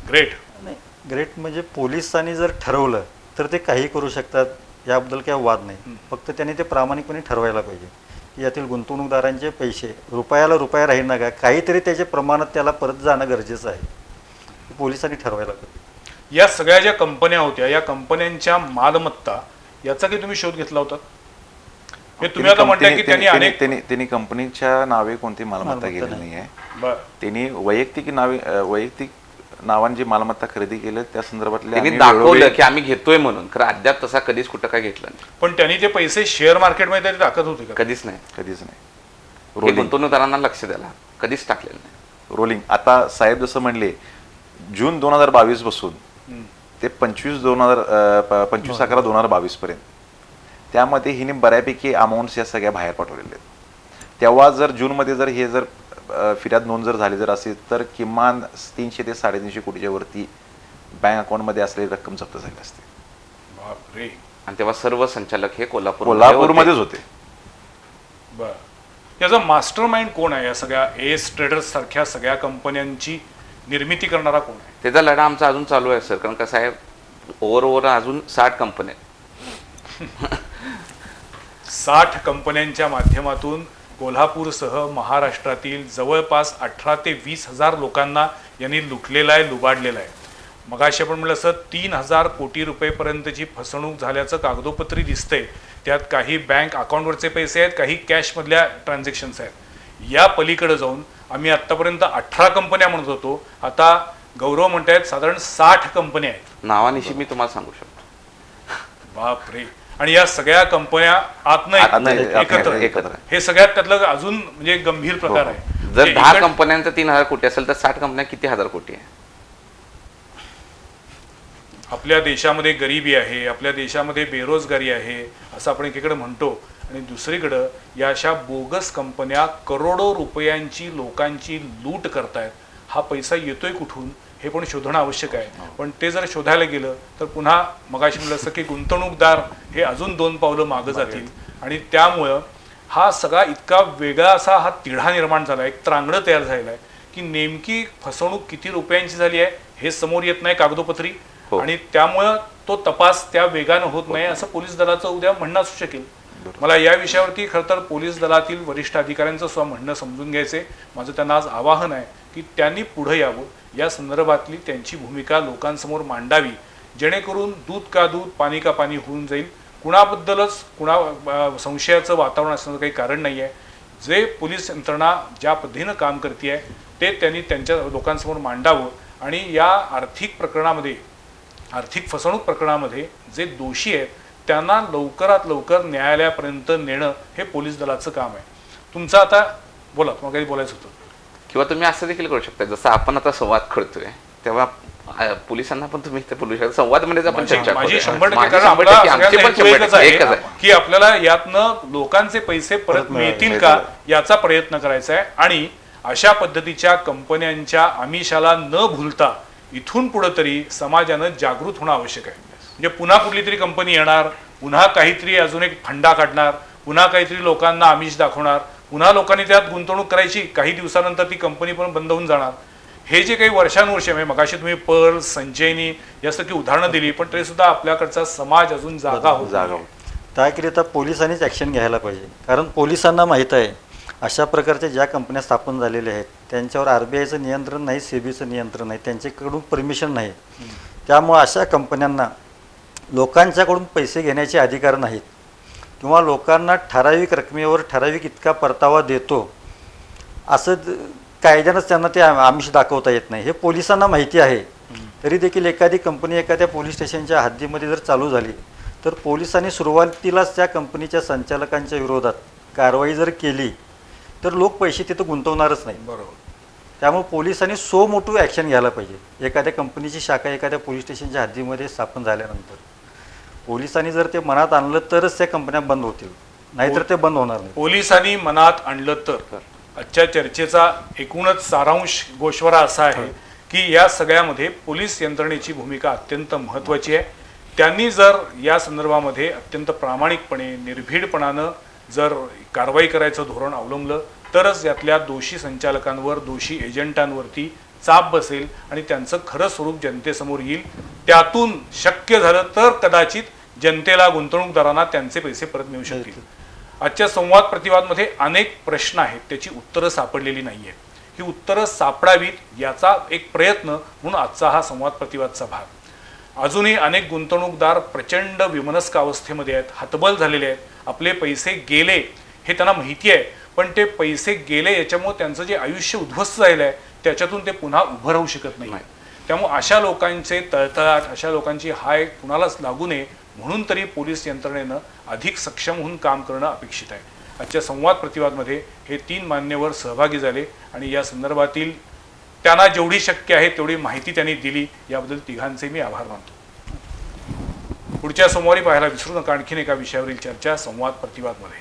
A: ग्रेट.
D: नाही, ग्रेट म्हणजे पोलिसांनी जर ठरवलं तर ते काही करू शकतात, याबद्दल काही वाद नाही. फक्त त्यांनी ते प्रामाणिकपणे ठरवायला पाहिजे की यातील गुंतवणूकदारांचे पैसे रुपयाला रुपया राहील ना का, काहीतरी त्याच्या प्रमाणात त्याला परत जाणं गरजेचं आहे. ते पोलिसांनी ठरवायला पाहिजे.
A: या सगळ्या ज्या कंपन्या होत्या, या कंपन्यांच्या मालमत्ता याचा काही तुम्ही शोध घेतला होता? हे तुम्ही आता म्हणताय की त्यांनी अनेक
B: त्यांनी कंपनीच्या नावे कोणती मालमत्ता
D: मालमत्ता
B: गेलेली
D: नाही.
B: नाही आहे.
A: बर
B: त्यांनी वैयक्तिक नावांची मालमत्ता खरेदी केलं त्या संदर्भातले
C: त्यांनी
B: आम्ही
C: दाखवलं
B: वेळोवेळी-
C: की आम्ही घेतोय म्हणून, खरं अद्याप तसा कधीच कुठं काय घेतलं नाही.
A: पण त्यांनी ते पैसे शेअर मार्केटमध्ये तरी टाकत होते का?
C: कधीच नाही.
B: कधीच नाही.
C: हे
B: रोलिंग
C: गुंतवणूकदारांना लक्ष द्यायला कधीच टाकलेलं नाही.
B: रोलिंग. आता साहेब जसं म्हणले, जून 2022 पासून ते 25/11/2022 पर्यंत, त्यामध्ये हिने बऱ्यापैकी अमाऊंट्स या सगळ्या बाहेर पाठवलेल्या आहेत. तेव्हा जर जूनमध्ये जर हे जर फिर्याद नोंद जर झाली जर असेल तर किमान 300 ते 350 कोटीच्या वरती बँक अकाउंटमध्ये असलेली रक्कम जप्त झाली असते.
A: बापरे.
C: आणि तेव्हा सर्व संचालक हे
B: कोल्हापूरमध्येच होते.
A: बर. याचा मास्टर माइंड कोण आहे? या सगळ्या एस ट्रेडर्स सारख्या सगळ्या कंपन्यांची निर्मिती करणारा कोण आहे?
C: त्याचा लढा आमचा अजून चालू आहे सर. कारण कसं आहे, ओव्हर अजून 60 कंपन्या आहेत.
A: 60 कंपन्यांच्या माध्यमातून कोल्हापूरसह महाराष्ट्रातील जवळपास 18 ते 20 हजार लोकांना यांनी लुटलेला आहे, लुबाडलेला आहे. मगाशी आपण म्हणलं असं 3,000 कोटी रुपयेपर्यंतची फसवणूक झाल्याचं कागदोपत्री दिसतंय. त्यात काही बँक अकाउंटवरचे पैसे आहेत, काही कॅशमधल्या ट्रान्झॅक्शन्स आहेत. या पलीकडे जाऊन आम्ही आत्तापर्यंत 18 कंपन्या म्हणत होतो, आता गौरव म्हणतायत साधारण 60 कंपन्या आहेत.
C: नावानिशी मी तुम्हाला सांगू शकतो.
A: बापरे. आणि या सगळ्या कंपन्या आतनं एकत्र
C: एकत्र.
A: हे सगळ्यात त्यातलं अजून म्हणजे गंभीर प्रकार आहे.
C: जर
A: म्हणजे
C: 10 कंपन्यांचं 3,000 कोटी असेल तर 60 कंपन्या किती हजार कोटी आहे?
A: आपल्या देशामध्ये गरिबी आहे, आपल्या देशामध्ये बेरोजगारी आहे असं आपण एकीकडे म्हणतो, आणि दुसरीकडं या अशा बोगस कंपन्या करोडो रुपयांची लोकांची लूट करतायत. हा पैसा येतोय कुठून हे पण शोधणं आवश्यक आहे. पण ते जर शोधायला गेलं तर पुन्हा मगाशी म्हणलं असं की गुंतवणूकदार हे अजून 2 पावलं मागं जातील. आणि त्यामुळं हा सगळा इतका वेगळा असा हा तिढा निर्माण झाला, एक त्रांगडं तयार झालेलं आहे की नेमकी फसवणूक किती रुपयांची झाली आहे हे समोर येत नाही कागदोपत्री. आणि त्यामुळं तो तपास त्या वेगानं होत नाही असं पोलीस दलाचं उद्या म्हणणं असू शकेल. मला या विषयावरती खरं तर पोलीस दलातील वरिष्ठ अधिकाऱ्यांचं सुद्धा म्हणणं समजून घ्यायचे. माझं त्यांना आज आवाहन आहे की त्यांनी पुढे यावं, या संदर्भातली त्यांची भूमिका लोकांसमोर मांडावी, जेणेकरून दूध का दूध पाणी का पाणी होऊन जाईल. कुणाबद्दलच संशयाचं वातावरण असण्याचं काही कारण नाही आहे. जे पोलीस यंत्रणा ज्या पद्धतीनं काम करते आहे ते त्यांनी त्यांच्या लोकांसमोर मांडावं. आणि या आर्थिक फसवणूक प्रकरणामध्ये जे दोषी आहेत त्यांना लवकरात लवकर न्यायालयापर्यंत नेणं हे पोलीस दलाचं काम आहे. तुमचं आता बोला, तुम्हाला काही बोलायचं होतं.
C: किंवा तुम्ही असं देखील करू शकता, जसं आपण आता संवाद करतोय तेव्हा पोलिसांना पण तुम्ही इथे बोलू शकता. संवाद म्हणजे आपण चर्चा
A: माझी
C: करूया.
A: 100%
C: माझी
A: कारण
C: 100%
A: आपला
C: आमची पण
A: सगळ्यांचा हेतू
C: 100%
A: एकच आहे
C: एकच आहे.
A: की आपल्याला यातनं लोकांचे पैसे परत मिळतील का याचा प्रयत्न करायचा आहे. आणि अशा पद्धतीच्या कंपन्यांच्या आमिषाला न भुलता इथून पुढे तरी समाजानं जागृत होणं आवश्यक आहे. म्हणजे पुन्हा कुठली तरी कंपनी येणार, पुन्हा काहीतरी अजून एक फंडा काढणार, पुन्हा काहीतरी लोकांना आमिष दाखवणार, पुन्हा लोकांनी त्यात गुंतवणूक करायची, काही दिवसानंतर ती कंपनी पण बंद होऊन जाणार. हे जे काही वर्षानुवर्ष म्हणजे मगाशी तुम्ही पर्ल, संचयनी यासारखी उदाहरणं दिली, पण तरी सुद्धा आपल्याकडचा समाज अजून जागा होत.
D: त्याकरिता पोलिसांनीच ॲक्शन घ्यायला पाहिजे. कारण पोलिसांना माहीत आहे अशा प्रकारच्या ज्या कंपन्या स्थापन झालेल्या आहेत त्यांच्यावर RBIचं नियंत्रण नाही, SEBIचं नियंत्रण नाही, त्यांच्याकडून परमिशन नाही. त्यामुळं अशा कंपन्यांना लोकांच्याकडून पैसे घेण्याचे अधिकार नाहीत किंवा लोकांना ठराविक रकमेवर ठराविक इतका परतावा देतो असं कायद्यानंच त्यांना ते आमिष दाखवता येत नाही. हे पोलिसांना माहिती आहे. तरी देखील एखादी कंपनी एखाद्या पोलीस स्टेशनच्या हद्दीमध्ये जर चालू झाली तर पोलिसांनी सुरुवातीलाच त्या कंपनीच्या संचालकांच्या विरोधात कारवाई जर केली तर लोक पैसे तिथं गुंतवणारच नाही.
A: बरोबर.
D: त्यामुळे पोलिसांनी सो मोठं ॲक्शन घ्यायला पाहिजे. एखाद्या कंपनीची शाखा एखाद्या पोलीस स्टेशनच्या हद्दीमध्ये स्थापन झाल्यानंतर पोलिसांनी जर ते मनात आणलं तरच त्या कंपन्या बंद होतील, नाहीतर ते बंद होणार नाही.
A: पोलिसांनी मनात आणलं तर आजच्या चर्चेचा एकूणच सारांश गोश्वरा असा आहे की या सगळ्यामध्ये पोलीस यंत्रणेची भूमिका अत्यंत महत्त्वाची आहे. त्यांनी जर या संदर्भामध्ये अत्यंत प्रामाणिकपणे निर्भीडपणानं जर कारवाई करायचं धोरण अवलंबलं तरच यातल्या दोषी संचालकांवर दोषी एजंटांवरती चाप बसेल आणि त्यांचं खरं स्वरूप जनतेसमोर येईल. त्यातून शक्य झालं तर कदाचित जनतेला गुंतवणूकदारांना त्यांचे पैसे परत मिळू शकतील. आजच्या संवाद प्रतिवादमध्ये अनेक प्रश्न आहेत, त्याची उत्तरं सापडलेली नाही आहेत. ही उत्तरं सापडावीत याचा एक प्रयत्न म्हणून आजचा हा संवाद प्रतिवादचा भाग. अजूनही अनेक गुंतवणूकदार प्रचंड विमनस्क अवस्थेमध्ये आहेत, हतबल झालेले आहेत. आपले पैसे गेले हे त्यांना माहिती आहे, पण ते पैसे गेले याच्यामुळे त्यांचं जे आयुष्य उद्ध्वस्त झालेलं आहे त्याच्यातून ते पुन्हा उभं राहू शकत नाही. त्यामुळे अशा लोकांचे तळतळाट, अशा लोकांची हाय कुणालाच लागू नये म्हणून तरी पोलीस यंत्रणेनं अधिक सक्षम होऊन काम करणं अपेक्षित आहे. आजच्या संवाद प्रतिवादमध्ये हे 3 मान्यवर सहभागी झाले आणि या संदर्भातील त्यांना जेवढी शक्य आहे तेवढी माहिती त्यांनी दिली. याबद्दल तिघांचे मी आभार मानतो. पुढच्या सोमवारी पाहायला विसरू नका आणखीन एका विषयावरील चर्चा संवाद प्रतिवादमध्ये.